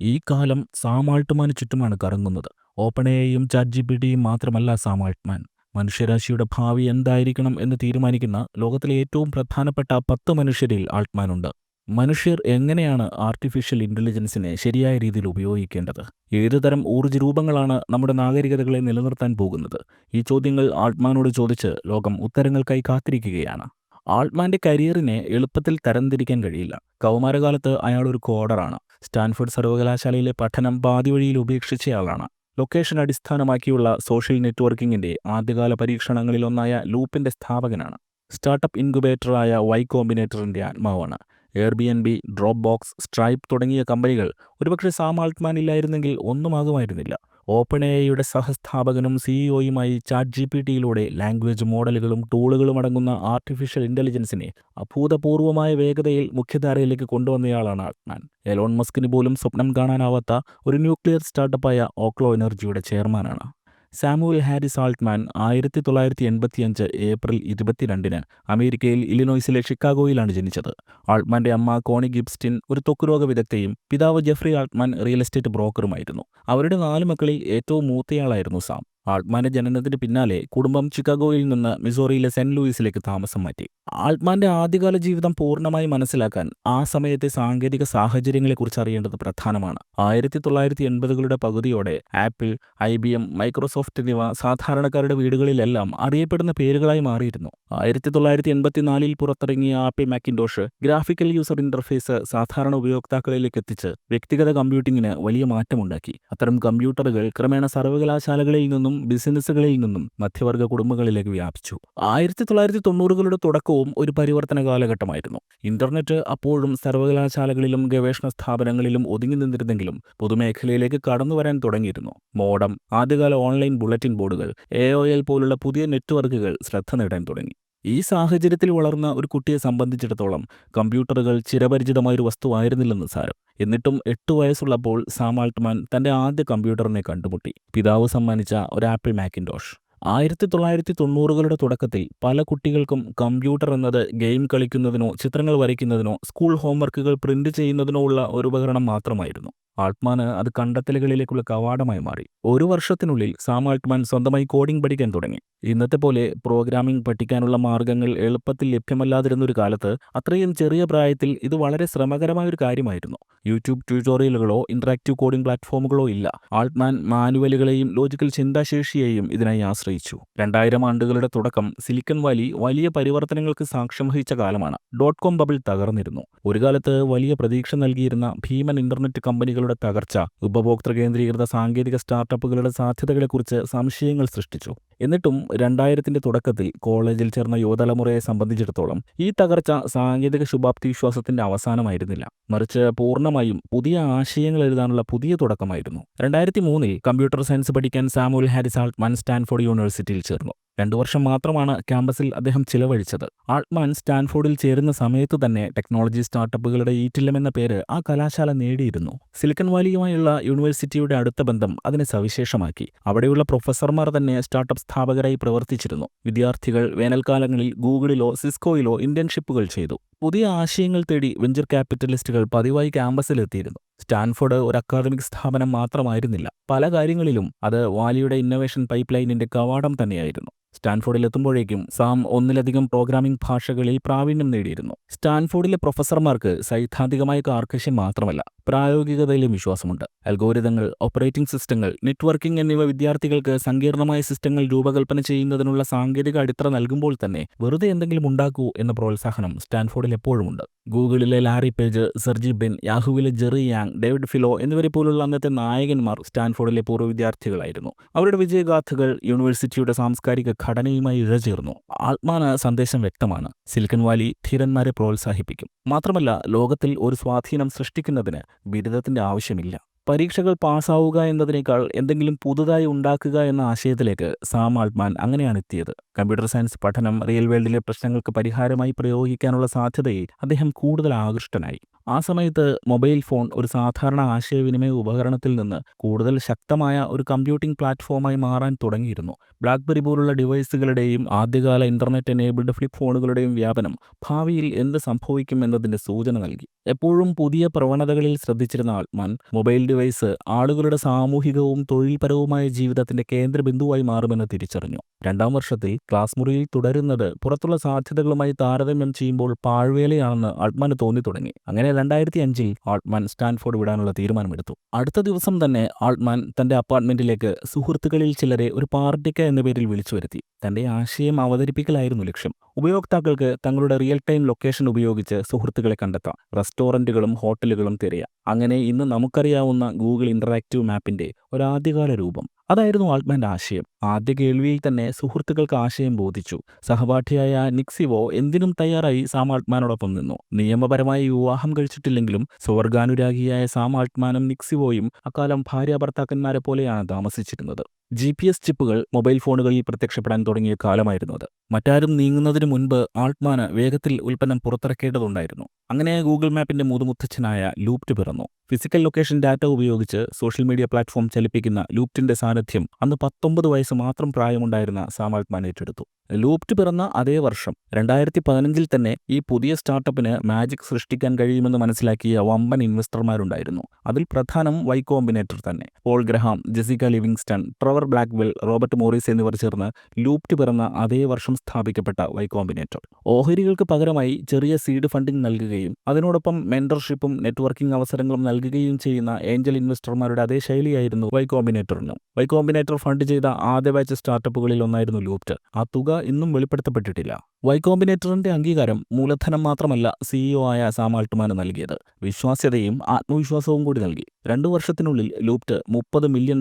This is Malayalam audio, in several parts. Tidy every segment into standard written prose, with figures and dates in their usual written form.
ഈ കാലം സാം ആൾട്ട്മാന് ചുറ്റുമാണ് കറങ്ങുന്നത്. ഓപ്പൺ എഐയും ചാറ്റ് ജിപിടിയും മാത്രമല്ല സാം ആൾട്ട്മാൻ. മനുഷ്യരാശിയുടെ ഭാവി എന്തായിരിക്കണം എന്ന് തീരുമാനിക്കുന്ന ലോകത്തിലെ ഏറ്റവും പ്രധാനപ്പെട്ട 10 മനുഷ്യരിൽ ആൾട്ട്മാനുണ്ട്. മനുഷ്യർ എങ്ങനെയാണ് ആർട്ടിഫിഷ്യൽ ഇന്റലിജൻസിനെ ശരിയായ രീതിയിൽ ഉപയോഗിക്കേണ്ടത്? ഏതുതരം ഊർജ്ജ രൂപങ്ങളാണ് നമ്മുടെ നാഗരികതകളെ നിലനിർത്താൻ പോകുന്നത്? ഈ ചോദ്യങ്ങൾ ആൾട്ട്മാനോട് ചോദിച്ച് ലോകം ഉത്തരങ്ങൾക്കായി കാത്തിരിക്കുകയാണ്. ആൾട്ട്മാന്റെ കരിയറിനെ എളുപ്പത്തിൽ തരംതിരിക്കാൻ കഴിയില്ല. കൗമാരകാലത്ത് അയാൾ ഒരു കോഡറാണ്. സ്റ്റാൻഫോർഡ് സർവകലാശാലയിലെ പഠനം പാതിവഴിയിൽ ഉപേക്ഷിച്ചയാളാണ്. ലൊക്കേഷൻ അടിസ്ഥാനമാക്കിയുള്ള സോഷ്യൽ നെറ്റ്വർക്കിംഗിന്റെ ആദ്യകാല പരീക്ഷണങ്ങളിലൊന്നായ ലൂപ്പിന്റെ സ്ഥാപകനാണ്. സ്റ്റാർട്ടപ്പ് ഇൻക്യുബേറ്ററായ വൈ കോമ്പിനേറ്ററിന്റെ ആത്മാവാണ്. എയർബിഎൻബി, ഡ്രോപ്പ് ബോക്സ്, സ്ട്രൈപ്പ് തുടങ്ങിയ കമ്പനികൾ ഒരുപക്ഷെ സാം ആൾട്ട്മാൻ ഇല്ലായിരുന്നെങ്കിൽ ഒന്നുമാകുമായിരുന്നില്ല. ഓപ്പൺ എഐയുടെ സഹസ്ഥാപകനും സിഇഒയുമായി ചാറ്റ് ജിപിടിയിലൂടെ ലാംഗ്വേജ് മോഡലുകളും ടൂളുകളും അടങ്ങുന്ന ആർട്ടിഫിഷ്യൽ ഇന്റലിജൻസിനെ അഭൂതപൂർവമായ വേഗതയിൽ മുഖ്യധാരയിലേക്ക് കൊണ്ടുവന്നയാളാണ് ആൾട്ട്മാൻ. എലോൺ മസ്കിന് പോലും സ്വപ്നം കാണാനാവാത്ത ഒരു ന്യൂക്ലിയർ സ്റ്റാർട്ടപ്പായ ഓക്ലോ എനർജിയുടെ ചെയർമാനാണ്. സാമുവൽ ഹാരിസ് ആൾട്ട്മാൻ 1985 ഏപ്രിൽ 22 അമേരിക്കയിൽ ഇലിനോയ്സിലെ ഷിക്കാഗോയിലാണ് ജനിച്ചത്. ആൾട്ട്മാന്റെ അമ്മ കോണി ഗിബ്സ്റ്റിൻ ഒരു ത്വക്കുരോഗ വിദഗ്ധയും പിതാവ് ജെഫ്രി ആൾട്ട്മാൻ റിയൽ എസ്റ്റേറ്റ് ബ്രോക്കറുമായിരുന്നു. അവരുടെ 4 മക്കളിൽ ഏറ്റവും മൂത്തയാളായിരുന്നു സാം. ആൾട്ട്മാന്റെ ജനനത്തിന് പിന്നാലെ കുടുംബം ചിക്കാഗോയിൽ നിന്ന് മിസോറിയിലെ സെന്റ് ലൂയിസിലേക്ക് താമസം മാറ്റി. ആൾട്ട്മാന്റെ ആദ്യകാല ജീവിതം പൂർണ്ണമായി മനസ്സിലാക്കാൻ ആ സമയത്തെ സാങ്കേതിക സാഹചര്യങ്ങളെക്കുറിച്ച് അറിയേണ്ടത് പ്രധാനമാണ്. 1980കളുടെ പകുതിയോടെ ആപ്പിൾ, IBM, മൈക്രോസോഫ്റ്റ് എന്നിവ സാധാരണക്കാരുടെ വീടുകളിലെല്ലാം അറിയപ്പെടുന്ന പേരുകളായി മാറിയിരുന്നു. 1984 പുറത്തിറങ്ങിയ ആപ്പിൾ മാക്കിൻടോഷ് ഗ്രാഫിക്കൽ യൂസർ ഇന്റർഫേസ് സാധാരണ ഉപയോക്താക്കളിലേക്ക് എത്തിച്ച് വ്യക്തിഗത കമ്പ്യൂട്ടിങ്ങിന് വലിയ മാറ്റമുണ്ടാക്കി. അത്തരം കമ്പ്യൂട്ടറുകൾ ക്രമേണ സർവകലാശാലകളിൽ നിന്നും ബിസിനസ്സുകളിൽ നിന്നും മധ്യവർഗ കുടുംബങ്ങളിലേക്ക് വ്യാപിച്ചു. 1990കളുടെ തുടക്കവും ഒരു പരിവർത്തന കാലഘട്ടമായിരുന്നു. ഇന്റർനെറ്റ് അപ്പോഴും സർവകലാശാലകളിലും ഗവേഷണ സ്ഥാപനങ്ങളിലും ഒതുങ്ങി നിന്നിരുന്നെങ്കിലും പൊതുമേഖലയിലേക്ക് കടന്നുവരാൻ തുടങ്ങിയിരുന്നു. മോഡം, ആദ്യകാല ഓൺലൈൻ ബുള്ളറ്റിൻ ബോർഡുകൾ, AOL പോലുള്ള പുതിയ നെറ്റ്വർക്കുകൾ ശ്രദ്ധ നേടാൻ തുടങ്ങി. ഈ സാഹചര്യത്തിൽ വളർന്ന ഒരു കുട്ടിയെ സംബന്ധിച്ചിടത്തോളം കമ്പ്യൂട്ടറുകൾ ചിരപരിചിതമായൊരു വസ്തുവായിരുന്നില്ലെന്ന് സാരം. എന്നിട്ടും 8 വയസ്സുള്ളപ്പോൾ സാം ആൾട്ട്മാൻ തന്റെ ആദ്യ കമ്പ്യൂട്ടറിനെ കണ്ടുമുട്ടി. പിതാവ് സമ്മാനിച്ച ഒരു ആപ്പിൾ മാക്കിൻടോഷ്. 1990കളുടെ തുടക്കത്തിൽ പല കുട്ടികൾക്കും കമ്പ്യൂട്ടർ എന്നത് ഗെയിം കളിക്കുന്നതിനോ ചിത്രങ്ങൾ വരയ്ക്കുന്നതിനോ സ്കൂൾ ഹോംവർക്കുകൾ പ്രിന്റ് ചെയ്യുന്നതിനോ ഉള്ള ഒരു ഉപകരണം മാത്രമായിരുന്നു. ആൾട്ട്മാന് അത് കണ്ടെത്തലുകളിലേക്കുള്ള കവാടമായി മാറി. 1 വർഷത്തിനുള്ളിൽ സാം ആൾട്ട്മാൻ സ്വന്തമായി കോഡിംഗ് പഠിക്കാൻ തുടങ്ങി. ഇന്നത്തെ പോലെ പ്രോഗ്രാമിംഗ് പഠിക്കാനുള്ള മാർഗങ്ങൾ എളുപ്പത്തിൽ ലഭ്യമല്ലാതിരുന്നൊരു കാലത്ത് അത്രയും ചെറിയ പ്രായത്തിൽ ഇത് വളരെ ശ്രമകരമായൊരു കാര്യമായിരുന്നു. യൂട്യൂബ് ട്യൂട്ടോറിയലുകളോ ഇന്ററാക്റ്റീവ് കോഡിംഗ് പ്ലാറ്റ്ഫോമുകളോ ഇല്ല. ആൾട്ട്മാൻ മാനുവലുകളെയും ലോജിക്കൽ ചിന്താശേഷിയെയും ഇതിനായി ആശ്രയിച്ചു. 2000 ആണ്ടുകളുടെ തുടക്കം സിലിക്കൺ വാലി വലിയ പരിവർത്തനങ്ങൾക്ക് സാക്ഷ്യം വഹിച്ച കാലമാണ്. .com ബബിൾ തകർന്നിരുന്നു. ഒരു കാലത്ത് വലിയ പ്രതീക്ഷ നൽകിയിരുന്ന ഭീമൻ ഇന്റർനെറ്റ് കമ്പനികളുടെ തകർച്ച ഉപഭോക്തൃ കേന്ദ്രീകൃത സാങ്കേതിക സ്റ്റാർട്ടപ്പുകളുടെ സാധ്യതകളെക്കുറിച്ച് സംശയങ്ങൾ സൃഷ്ടിച്ചു. എന്നിട്ടും 2000ന്റെ തുടക്കത്തിൽ കോളേജിൽ ചേർന്ന യുവതലമുറയെ സംബന്ധിച്ചിടത്തോളം ഈ തകർച്ച സാങ്കേതിക ശുഭാപ്തി വിശ്വാസത്തിന്റെ അവസാനമായിരുന്നില്ല, മറിച്ച് പൂർണ്ണമായും പുതിയ ആശയങ്ങൾ എഴുതാനുള്ള പുതിയ തുടക്കമായിരുന്നു. 2003 കമ്പ്യൂട്ടർ സയൻസ് പഠിക്കാൻ സാമുവൽ ഹാരിസ് ആൾട്ട്മാൻ സ്റ്റാൻഫോർഡ് യൂണിവേഴ്സിറ്റിയിൽ ചേർന്നു. 2 വർഷം മാത്രമാണ് ക്യാമ്പസിൽ അദ്ദേഹം ചിലവഴിച്ചത്. ആൾട്ട്മാൻ സ്റ്റാൻഫോർഡിൽ ചേരുന്ന സമയത്തു തന്നെ ടെക്നോളജി സ്റ്റാർട്ടപ്പുകളുടെ ഈറ്റില്ലം എന്ന പേര് ആ കലാശാല നേടിയിരുന്നു. സിലിക്കൺ വാലിയുമായുള്ള യൂണിവേഴ്സിറ്റിയുടെ അടുത്ത ബന്ധം അതിനെ സവിശേഷമാക്കി. അവിടെയുള്ള പ്രൊഫസർമാർ തന്നെ സ്റ്റാർട്ടപ്പ് സ്ഥാപകരായി പ്രവർത്തിച്ചിരുന്നു. വിദ്യാർത്ഥികൾ വേനൽക്കാലങ്ങളിൽ ഗൂഗിളിലോ സിസ്കോയിലോ ഇന്റേൺഷിപ്പുകൾ ചെയ്തു. പുതിയ ആശയങ്ങൾ തേടി വെഞ്ചർ ക്യാപിറ്റലിസ്റ്റുകൾ പതിവായി ക്യാമ്പസിലെത്തിയിരുന്നു. സ്റ്റാൻഫോർഡ് ഒരു അക്കാദമിക് സ്ഥാപനം മാത്രമായിരുന്നില്ല. പല കാര്യങ്ങളിലും അത് വാലിയുടെ ഇന്നൊവേഷൻ പൈപ്പ് ലൈനിന്റെ കവാടം തന്നെയായിരുന്നു. സ്റ്റാൻഫോർഡിൽ എത്തുമ്പോഴേക്കും സാം ഒന്നിലധികം പ്രോഗ്രാമിംഗ് ഭാഷകളിൽ പ്രാവീണ്യം നേടിയിരുന്നു. സ്റ്റാൻഫോർഡിലെ പ്രൊഫസർമാർക്ക് സൈദ്ധാന്തികമായ കാർക്കശ്യം മാത്രമല്ല, പ്രായോഗികതയിലും വിശ്വാസമുണ്ട്. അൽഗോരിതങ്ങൾ, ഓപ്പറേറ്റിംഗ് സിസ്റ്റങ്ങൾ, നെറ്റ്വർക്കിംഗ് എന്നിവ വിദ്യാർത്ഥികൾക്ക് സങ്കീർണമായ സിസ്റ്റങ്ങൾ രൂപകൽപ്പന ചെയ്യുന്നതിനുള്ള സാങ്കേതിക അടിത്തറ നൽകുമ്പോൾ തന്നെ വെറുതെ എന്തെങ്കിലും ഉണ്ടാക്കൂ എന്ന പ്രോത്സാഹനം സ്റ്റാൻഫോർഡിൽ എപ്പോഴുമുണ്ട്. ഗൂഗിളിലെ ലാരി പേജ്, സെർജി ബ്രിൻ, യാഹൂവിലെ ജെറി യാങ്, ഡേവിഡ് ഫിലോ എന്നിവരെ പോലുള്ള അന്നത്തെ നായകന്മാർ സ്റ്റാൻഫോർഡിലെ പൂർവ്വ വിദ്യാർത്ഥികളായിരുന്നു. അവരുടെ വിജയഗാഥകൾ യൂണിവേഴ്സിറ്റിയുടെ സാംസ്കാരിക ഘടനയുമായി ഇഴചേർന്നു. ആൾട്ട്മാന് സന്ദേശം വ്യക്തമാണ്: സിലിക്കൺ വാലി ധീരന്മാരെ പ്രോത്സാഹിപ്പിക്കും. മാത്രമല്ല, ലോകത്തിൽ ഒരു സ്വാധീനം സൃഷ്ടിക്കുന്നതിന് ബിരുദത്തിന്റെ ആവശ്യമില്ല. പരീക്ഷകൾ പാസ്സാവുക എന്നതിനേക്കാൾ എന്തെങ്കിലും പുതുതായി ഉണ്ടാക്കുക എന്ന ആശയത്തിലേക്ക് സാം ആൾട്ട്മാൻ അങ്ങനെയാണ് എത്തിയത്. കമ്പ്യൂട്ടർ സയൻസ് പഠനം റിയൽ വേൾഡിലെ പ്രശ്നങ്ങൾക്ക് പരിഹാരമായി പ്രയോഗിക്കാനുള്ള സാധ്യതയിൽ അദ്ദേഹം കൂടുതൽ ആകൃഷ്ടനായി. ആ സമയത്ത് മൊബൈൽ ഫോൺ ഒരു സാധാരണ ആശയവിനിമയ ഉപകരണത്തിൽ നിന്ന് കൂടുതൽ ശക്തമായ ഒരു കമ്പ്യൂട്ടിംഗ് പ്ലാറ്റ്ഫോമായി മാറാൻ തുടങ്ങിയിരുന്നു. ബ്ലാക്ക്ബെറി പോലുള്ള ഡിവൈസുകളുടെയും ആദ്യകാല ഇന്റർനെറ്റ് എനേബിൾഡ് ഫ്ലിപ്പ് ഫോണുകളുടെയും വ്യാപനം ഭാവിയിൽ എന്ത് സംഭവിക്കും എന്നതിന്റെ സൂചന നൽകി. എപ്പോഴും പുതിയ പ്രവണതകളിൽ ശ്രദ്ധിച്ചിരുന്ന ആൾട്ട്മാൻ മൊബൈൽ ഡിവൈസ് ആളുകളുടെ സാമൂഹികവും തൊഴിൽപരവുമായ ജീവിതത്തിന്റെ കേന്ദ്രബിന്ദുവായി മാറുമെന്ന് തിരിച്ചറിഞ്ഞു. രണ്ടാം വർഷത്തിൽ ക്ലാസ് മുറിയിൽ തുടരുന്നത് പുറത്തുള്ള സാധ്യതകളുമായി താരതമ്യം ചെയ്യുമ്പോൾ പാഴ്വേലയാണെന്ന് ആൾട്ട്മാന് തോന്നി തുടങ്ങി. അങ്ങനെ 2005 ആൾട്ട്മാൻ സ്റ്റാൻഫോർഡ് വിടാനുള്ള തീരുമാനമെടുത്തു. അടുത്ത ദിവസം തന്നെ ആൾട്ട്മാൻ തന്റെ അപ്പാർട്ട്മെന്റിലേക്ക് സുഹൃത്തുക്കളിൽ ചിലരെ ഒരു പാർട്ടിക്ക് എന്ന പേരിൽ വിളിച്ചു വരുത്തി. തന്റെ ആശയം അവതരിപ്പിക്കലായിരുന്നു ലക്ഷ്യം. ഉപയോക്താക്കൾക്ക് തങ്ങളുടെ റിയൽ ടൈം ലൊക്കേഷൻ ഉപയോഗിച്ച് സുഹൃത്തുക്കളെ കണ്ടെത്താം, റെസ്റ്റോറന്റുകളും ഹോട്ടലുകളും തിരയാം. അങ്ങനെ ഇന്ന് നമുക്കറിയാവുന്ന ഗൂഗിൾ ഇന്ററാക്റ്റീവ് മാപ്പിന്റെ ഒരാദ്യകാല രൂപം. അതായിരുന്നു ആൾട്ട്മാന്റെ ആശയം. ആദ്യ കേൾവിയിൽ തന്നെ സുഹൃത്തുക്കൾക്ക് ആശയം ബോധിച്ചു. സഹപാഠിയായ നിക് സിവോ എന്തിനും തയ്യാറായി സാം ആൾട്ട്മാനോടൊപ്പം നിന്നു. നിയമപരമായി വിവാഹം കഴിച്ചിട്ടില്ലെങ്കിലും സ്വർഗാനുരാഗിയായ സാം ആൾട്ട്മാനും നിക് സിവോയും അക്കാലം ഭാര്യാഭർത്താക്കന്മാരെ പോലെയാണ് താമസിച്ചിരുന്നത്. GPS ചിപ്പുകൾ മൊബൈൽ ഫോണുകളിൽ പ്രത്യക്ഷപ്പെടാൻ തുടങ്ങിയ കാലമായിരുന്നു അത്. മറ്റാരും നീങ്ങുന്നതിന് മുൻപ് ആൾട്ട്മാന് വേഗത്തിൽ ഉൽപ്പന്നം പുറത്തിറക്കേണ്ടതുണ്ടായിരുന്നു. അങ്ങനെ ഗൂഗിൾ മാപ്പിന്റെ മുതുമുത്തച്ഛനായ ലൂപ്റ്റ് പിറന്നു. ഫിസിക്കൽ ലൊക്കേഷൻ ഡാറ്റ ഉപയോഗിച്ച് സോഷ്യൽ മീഡിയ പ്ലാറ്റ്ഫോം ചലിപ്പിക്കുന്ന ലൂപ്റ്റിന്റെ സാന്നിധ്യം അന്ന് 19 വയസ്സ് മാത്രം പ്രായമുണ്ടായിരുന്ന സാം ആൾട്ട്മാൻ ഏറ്റെടുത്തു. ലൂപ്റ്റ് പിറന്ന അതേ വർഷം 2015 തന്നെ ഈ പുതിയ സ്റ്റാർട്ടപ്പിന് മാജിക് സൃഷ്ടിക്കാൻ കഴിയുമെന്ന് മനസ്സിലാക്കിയ വമ്പൻ ഇൻവെസ്റ്റർമാരുണ്ടായിരുന്നു. അതിൽ പ്രധാനം വൈ കോമ്പിനേറ്റർ തന്നെ. Paul Graham, Jessica Livingston, Trevor Blackwell, Robert Morris എന്നിവർ ചേർന്ന് ലൂപ്റ്റ് പിറന്ന അതേ വർഷം സ്ഥാപിക്കപ്പെട്ട വൈ കോമ്പിനേറ്റർ ഓഹരികൾക്ക് പകരമായി ചെറിയ സീഡ് ഫണ്ടിംഗ് നൽകുകയും അതിനോടൊപ്പം മെന്റർഷിപ്പും നെറ്റ്വർക്കിംഗ് അവസരങ്ങളും നൽകുകയും ചെയ്യുന്ന ഏഞ്ചൽ ഇൻവെസ്റ്റർമാരുടെ അതേ ശൈലിയായിരുന്നു വൈ കോമ്പിനേറ്ററിനും. വൈ കോമ്പിനേറ്റർ ഫണ്ട് ചെയ്ത ആദ്യ ബാച്ച് സ്റ്റാർട്ടപ്പുകളിൽ ഒന്നായിരുന്നു ലൂപ്റ്റ്. ആ തുക ഇന്നും വെളിപ്പെടുത്തപ്പെട്ടിട്ടില്ല. വൈ കോമ്പിനേറ്ററിന്റെ അംഗീകാരം മൂലധനം മാത്രമല്ല സിഇഒ ആയ സാം ആൾട്ട്മാന് നൽകിയത്, വിശ്വാസ്യതയും ആത്മവിശ്വാസവും കൂടി നൽകി. 2 വർഷത്തിനുള്ളിൽ ലൂപ്റ്റ് $30 മില്യൺ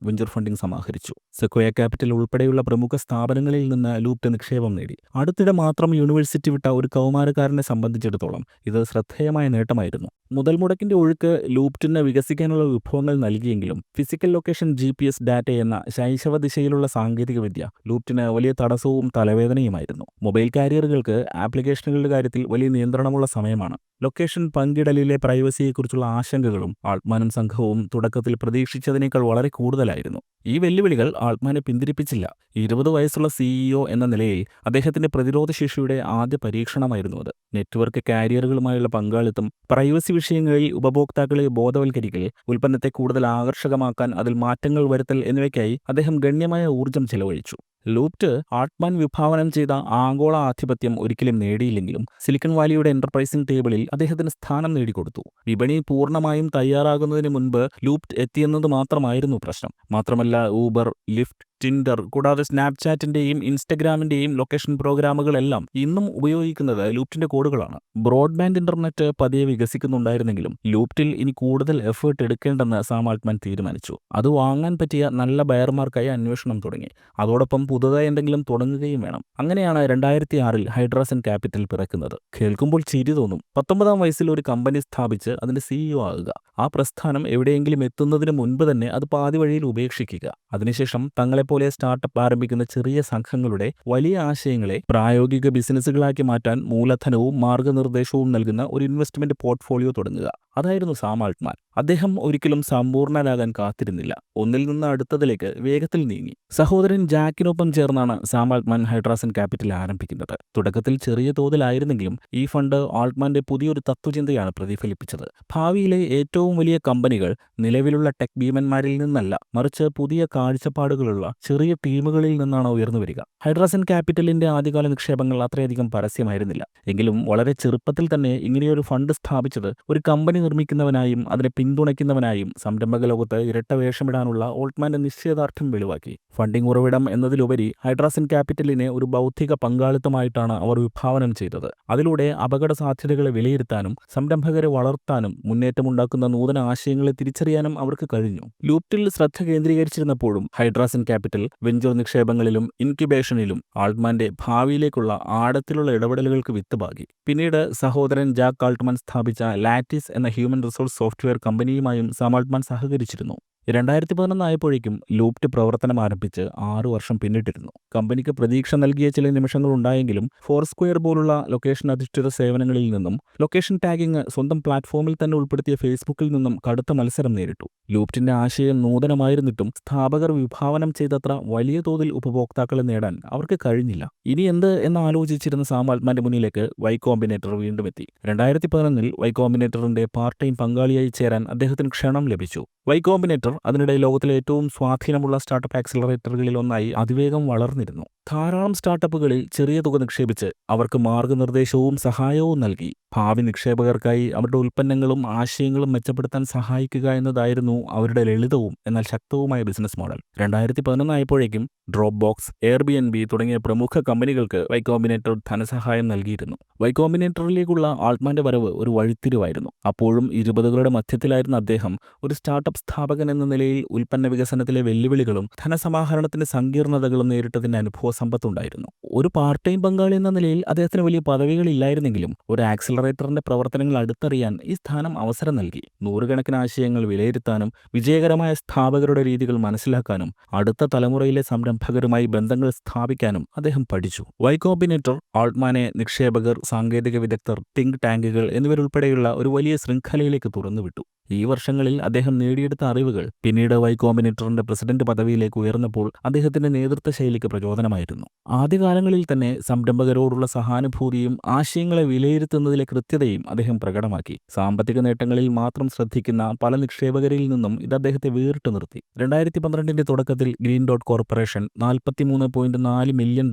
വെഞ്ചർ ഫണ്ടിംഗ് സമാഹരിച്ചു. സെക്വയ ക്യാപിറ്റൽ ഉൾപ്പെടെയുള്ള പ്രമുഖ സ്ഥാപനങ്ങളിൽ നിന്ന് ലൂപ്റ്റ് നിക്ഷേപം നേടി. അടുത്തിടെ മാത്രം യൂണിവേഴ്സിറ്റി വിട്ട ഒരു കൗമാരക്കാരനെ സംബന്ധിച്ചിടത്തോളം ഇത് ശ്രദ്ധേയമായ നേട്ടമായിരുന്നു. മുതൽ മുടക്കിന്റെ ഒഴുക്ക് ലൂപ്റ്റിന് വികസിക്കാനുള്ള വിഭവങ്ങൾ നൽകിയെങ്കിലും ഫിസിക്കൽ ലൊക്കേഷൻ GPS ഡാറ്റ എന്ന ശൈശവ ദിശയിലുള്ള സാങ്കേതികവിദ്യ ലൂപ്റ്റിന് വലിയ തടസ്സവും തലവേദനയുമായിരുന്നു. മൊബൈൽ കാരിയറുകൾക്ക് ആപ്ലിക്കേഷനുകളുടെ കാര്യത്തിൽ വലിയ നിയന്ത്രണമുള്ള സമയമാണ്. ലൊക്കേഷൻ പങ്കിടലിലെ പ്രൈവസിയെക്കുറിച്ചുള്ള ആശങ്കകളും ആൾട്ട്മാനും സംഘവും തുടക്കത്തിൽ പ്രതീക്ഷിച്ചതിനേക്കാൾ വളരെ കൂടുതലായിരുന്നു. ഈ വെല്ലുവിളികൾ ആൾട്ട്മാനെ പിന്തിരിപ്പിച്ചില്ല. 20 വയസ്സുള്ള സിഇഒ എന്ന നിലയിൽ അദ്ദേഹത്തിന്റെ പ്രതിരോധശേഷിയുടെ ആദ്യ പരീക്ഷണമായിരുന്നു അത്. നെറ്റ്വർക്ക് കാരിയറുകളുമായുള്ള പങ്കാളിത്തം, പ്രൈവസി വിഷയങ്ങളിൽ ഉപഭോക്താക്കളെ ബോധവൽക്കരിക്കൽ, ഉൽപ്പന്നത്തെ കൂടുതൽ ആകർഷകമാക്കാൻ അതിൽ മാറ്റങ്ങൾ വരുത്തൽ എന്നിവയ്ക്കായി അദ്ദേഹം ഗണ്യമായ ഊർജ്ജം ചെലവഴിച്ചു. ലൂപ്റ്റ് ആൾട്ട്മാൻ വിഭാവനം ചെയ്ത ആഗോള ആധിപത്യം ഒരിക്കലും നേടിയില്ലെങ്കിലും സിലിക്കൺ വാലിയുടെ എന്റർപ്രൈസിംഗ് ടേബിളിൽ അദ്ദേഹത്തിന് സ്ഥാനം നേടിക്കൊടുത്തു. വിപണി പൂർണ്ണമായും തയ്യാറാകുന്നതിന് മുൻപ് ലൂപ്റ്റ് എത്തിയെന്നത് മാത്രമായിരുന്നു പ്രശ്നം. മാത്രമല്ല ഊബർ, ലിഫ്റ്റ്, ടിൻഡർ കൂടാതെ സ്നാപ്ചാറ്റിന്റെയും ഇൻസ്റ്റഗ്രാമിന്റെയും ലൊക്കേഷൻ പ്രോഗ്രാമുകളെല്ലാം ഇന്നും ഉപയോഗിക്കുന്നത് ലൂപ്റ്റിന്റെ കോഡുകളാണ്. ബ്രോഡ്ബാൻഡ് ഇന്റർനെറ്റ് പതിയെ വികസിക്കുന്നുണ്ടായിരുന്നെങ്കിലും ലൂപ്റ്റിൽ ഇനി കൂടുതൽ എഫേർട്ട് എടുക്കേണ്ടെന്ന് സാം ആൾട്ട്മാൻ തീരുമാനിച്ചു. അത് വാങ്ങാൻ പറ്റിയ നല്ല ബയർമാർക്കായി അന്വേഷണം തുടങ്ങി. അതോടൊപ്പം പുതുതായി എന്തെങ്കിലും തുടങ്ങുകയും വേണം. അങ്ങനെയാണ് 2006 ഹൈഡ്രാസൻ ക്യാപിറ്റൽ പിറക്കുന്നത്. കേൾക്കുമ്പോൾ ചിരി തോന്നും. 19-ാം വയസ്സിൽ ഒരു കമ്പനി സ്ഥാപിച്ച് അതിന്റെ സിഇഒ ആകുക. ആ പ്രസ്ഥാനം എവിടെയെങ്കിലും എത്തുന്നതിന് മുൻപ് തന്നെ അത് പാതി വഴിയിൽ ഉപേക്ഷിക്കുക. അതിനുശേഷം തങ്ങളെപ്പോലെ സ്റ്റാർട്ടപ്പ് ആരംഭിക്കുന്ന ചെറിയ സംഘങ്ങളുടെ വലിയ ആശയങ്ങളെ പ്രായോഗിക ബിസിനസ്സുകളാക്കി മാറ്റാൻ മൂലധനവും മാർഗനിർദ്ദേശവും നൽകുന്ന ഒരു ഇൻവെസ്റ്റ്മെന്റ് പോർട്ട്ഫോളിയോ തുടങ്ങുക. അതായിരുന്നു സാം ആൾട്ട്മാൻ. അദ്ദേഹം ഒരിക്കലും സമ്പൂർണ്ണനാകാൻ കാത്തിരുന്നില്ല. ഒന്നിൽ നിന്ന് അടുത്തതിലേക്ക് വേഗത്തിൽ നീങ്ങി. സഹോദരൻ ജാക്കിനൊപ്പം ചേർന്നാണ് സാം ആൾട്ട്മാൻ ഹൈഡ്രാസൻ ക്യാപിറ്റൽ ആരംഭിക്കുന്നത്. തുടക്കത്തിൽ ചെറിയ തോതിലായിരുന്നെങ്കിലും ഈ ഫണ്ട് ആൾട്ട്മാന്റെ പുതിയൊരു തത്വചിന്തയാണ് പ്രതിഫലിപ്പിച്ചത്. ഭാവിയിലെ ഏറ്റവും വലിയ കമ്പനികൾ നിലവിലുള്ള ടെക് ഭീമന്മാരിൽ നിന്നല്ല, മറിച്ച് പുതിയ കാഴ്ചപ്പാടുകളുള്ള ചെറിയ ടീമുകളിൽ നിന്നാണ് ഉയർന്നുവരിക. ഹൈഡ്രാസൻ ക്യാപിറ്റലിന്റെ ആദ്യകാല നിക്ഷേപങ്ങൾ അത്രയധികം പരസ്യമായിരുന്നില്ല. എങ്കിലും വളരെ ചെറുപ്പത്തിൽ തന്നെ ഇങ്ങനെയൊരു ഫണ്ട് സ്ഥാപിച്ചത് ഒരു കമ്പനി നിർമ്മിക്കുന്നവനായും അതിനെ പിന്തുണയ്ക്കുന്നവനായും സംരംഭക ലോകത്ത് ഇരട്ട വേഷമിടാനുള്ള ആൾട്ട്മാന്റെ നിശ്ചയദാർഢ്യം വെളിവാക്കി. ഫണ്ടിംഗ് ഉറവിടം എന്നതിലുപരി ഹൈഡ്രാസൻ ക്യാപിറ്റലിനെ ഒരു ബൗദ്ധിക പങ്കാളിത്തമായിട്ടാണ് അവർ വിഭാവനം ചെയ്തത്. അതിലൂടെ അപകട സാധ്യതകളെ വിലയിരുത്താനും സംരംഭകരെ വളർത്താനും മുന്നേറ്റമുണ്ടാക്കുന്ന നൂതന ആശയങ്ങളെ തിരിച്ചറിയാനും അവർക്ക് കഴിഞ്ഞു. ലൂപ്റ്റിൽ ശ്രദ്ധ കേന്ദ്രീകരിച്ചിരുന്നപ്പോഴും ഹൈഡ്രാസൻ ക്യാപിറ്റൽ വെഞ്ചർ നിക്ഷേപങ്ങളിലും ഇൻക്യുബേഷനിലും ആൾട്ട്മാന്റെ ഭാവിയിലേക്കുള്ള ആഴത്തിലുള്ള ഇടപെടലുകൾക്ക് വിത്ത് പാകി. പിന്നീട് സഹോദരൻ ജാക്ക് ആൾട്ട്മാൻ സ്ഥാപിച്ച ലാറ്റിസ് എന്ന ഹ്യൂമൻ റിസോഴ്സ് സോഫ്റ്റ്വെയർ കമ്പനിയുമായും സാം ആൾട്ട്മാൻ സഹകരിച്ചിരുന്നു. 2011 ആയപ്പോഴേക്കും ലൂപ്റ്റ് പ്രവർത്തനം ആരംഭിച്ച് 6 വർഷം പിന്നിട്ടിരുന്നു. കമ്പനിക്ക് പ്രതീക്ഷ നൽകിയ ചില നിമിഷങ്ങളുണ്ടായെങ്കിലും ഫോർസ്ക്വയർ പോലുള്ള ലൊക്കേഷൻ അധിഷ്ഠിത സേവനങ്ങളിൽ നിന്നും ലൊക്കേഷൻ ടാഗിംഗ് സ്വന്തം പ്ലാറ്റ്ഫോമിൽ തന്നെ ഉൾപ്പെടുത്തിയ ഫേസ്ബുക്കിൽ നിന്നും കടുത്ത മത്സരം നേരിട്ടു. ലൂപ്റ്റിന്റെ ആശയം നൂതനമായിരുന്നിട്ടും സ്ഥാപകർ വിഭാവനം ചെയ്തത്ര വലിയ തോതിൽ ഉപഭോക്താക്കളെ നേടാൻ അവർക്ക് കഴിഞ്ഞില്ല. ഇനി എന്ത് എന്ന് ആലോചിച്ചിരുന്ന സാം ആൾട്ട്മാന്റെ മുന്നിലേക്ക് വൈ കോമ്പിനേറ്റർ വീണ്ടും എത്തി. 2011 വൈ കോമ്പിനേറ്ററിന്റെ പാർട്ട് ടൈം പങ്കാളിയായി ചേരാൻ അദ്ദേഹത്തിന് ക്ഷണം ലഭിച്ചു. വൈ കോമ്പിനേറ്റർ അതിനിടെ ലോകത്തിലെ ഏറ്റവും സ്വാധീനമുള്ള സ്റ്റാർട്ടപ്പ് ആക്സിലറേറ്ററുകളിൽ ഒന്നായി അതിവേഗം വളർന്നിരുന്നു. ധാരാളം സ്റ്റാർട്ടപ്പുകളിൽ ചെറിയ തുക നിക്ഷേപിച്ച് അവർക്ക് മാർഗനിർദ്ദേശവും സഹായവും നൽകി ഭാവി നിക്ഷേപകർക്കായി അവരുടെ ഉൽപ്പന്നങ്ങളും ആശയങ്ങളും മെച്ചപ്പെടുത്താൻ സഹായിക്കുക എന്നതായിരുന്നു അവരുടെ ലളിതവും എന്നാൽ ശക്തവുമായ ബിസിനസ് മോഡൽ. 2011 ആയപ്പോഴേക്കും ഡ്രോപ്പ് ബോക്സ്, എയർബിഎൻബി തുടങ്ങിയ പ്രമുഖ കമ്പനികൾക്ക് വൈ കോമ്പിനേറ്റർ ധനസഹായം നൽകിയിരുന്നു. വൈ കോമ്പിനേറ്ററിലേക്കുള്ള ആൾട്ട്മാന്റെ വരവ് ഒരു വഴിത്തിരിവായിരുന്നു. അപ്പോഴും 20കളുടെ മധ്യത്തിലായിരുന്ന അദ്ദേഹം ഒരു സ്റ്റാർട്ടപ്പ് സ്ഥാപകൻ എന്ന നിലയിൽ ഉൽപ്പന്ന വികസനത്തിലെ വെല്ലുവിളികളും ധനസമാഹരണത്തിന്റെ സങ്കീർണതകളും നേരിട്ടതിന്റെ അനുഭവ സമ്പത്തുണ്ടായിരുന്നു. ഒരു പാർട്ട് ടൈം പങ്കാളി എന്ന നിലയിൽ അദ്ദേഹത്തിന് വലിയ പദവികളില്ലായിരുന്നെങ്കിലും ഒരു ആക്സിലറേറ്ററിന്റെ പ്രവർത്തനങ്ങൾ അടുത്തറിയാൻ ഈ സ്ഥാനം അവസരം നൽകി. നൂറുകണക്കിന് ആശയങ്ങൾ വിലയിരുത്താനും വിജയകരമായ സ്ഥാപകരുടെ രീതികൾ മനസ്സിലാക്കാനും അടുത്ത തലമുറയിലെ സംരംഭകരുമായി ബന്ധങ്ങൾ സ്ഥാപിക്കാനും അദ്ദേഹം പഠിച്ചു. വൈ കോമ്പിനേറ്റർ ആൾട്ട്മാനെ നിക്ഷേപകർ, സാങ്കേതിക വിദഗ്ധർ, തിങ്ക് ടാങ്കുകൾ എന്നിവരുൾപ്പെടെയുള്ള ഒരു വലിയ ശൃംഖലയിലേക്ക് തുറന്നുവിട്ടു. ഈ വർഷങ്ങളിൽ അദ്ദേഹം നേടിയെടുത്ത അറിവുകൾ പിന്നീട് വൈ കോമ്പിനേറ്ററിന്റെ പ്രസിഡന്റ് പദവിയിലേക്ക് ഉയർന്നപ്പോൾ അദ്ദേഹത്തിന്റെ നേതൃത്വ ശൈലിക്ക് പ്രചോദനമായിരുന്നു. ആദ്യകാലങ്ങളിൽ തന്നെ സംരംഭകരോടുള്ള സഹാനുഭൂതിയും ആശയങ്ങളെ വിലയിരുത്തുന്നതിലെ കൃത്യതയും അദ്ദേഹം പ്രകടമാക്കി. സാമ്പത്തിക നേട്ടങ്ങളിൽ മാത്രം ശ്രദ്ധിക്കുന്ന പല നിക്ഷേപകരിൽ നിന്നും ഇത് അദ്ദേഹത്തെ വേറിട്ടു നിർത്തി. 2012 തുടക്കത്തിൽ ഗ്രീൻ ഡോട്ട് കോർപ്പറേഷൻ $43.4 മില്യൺ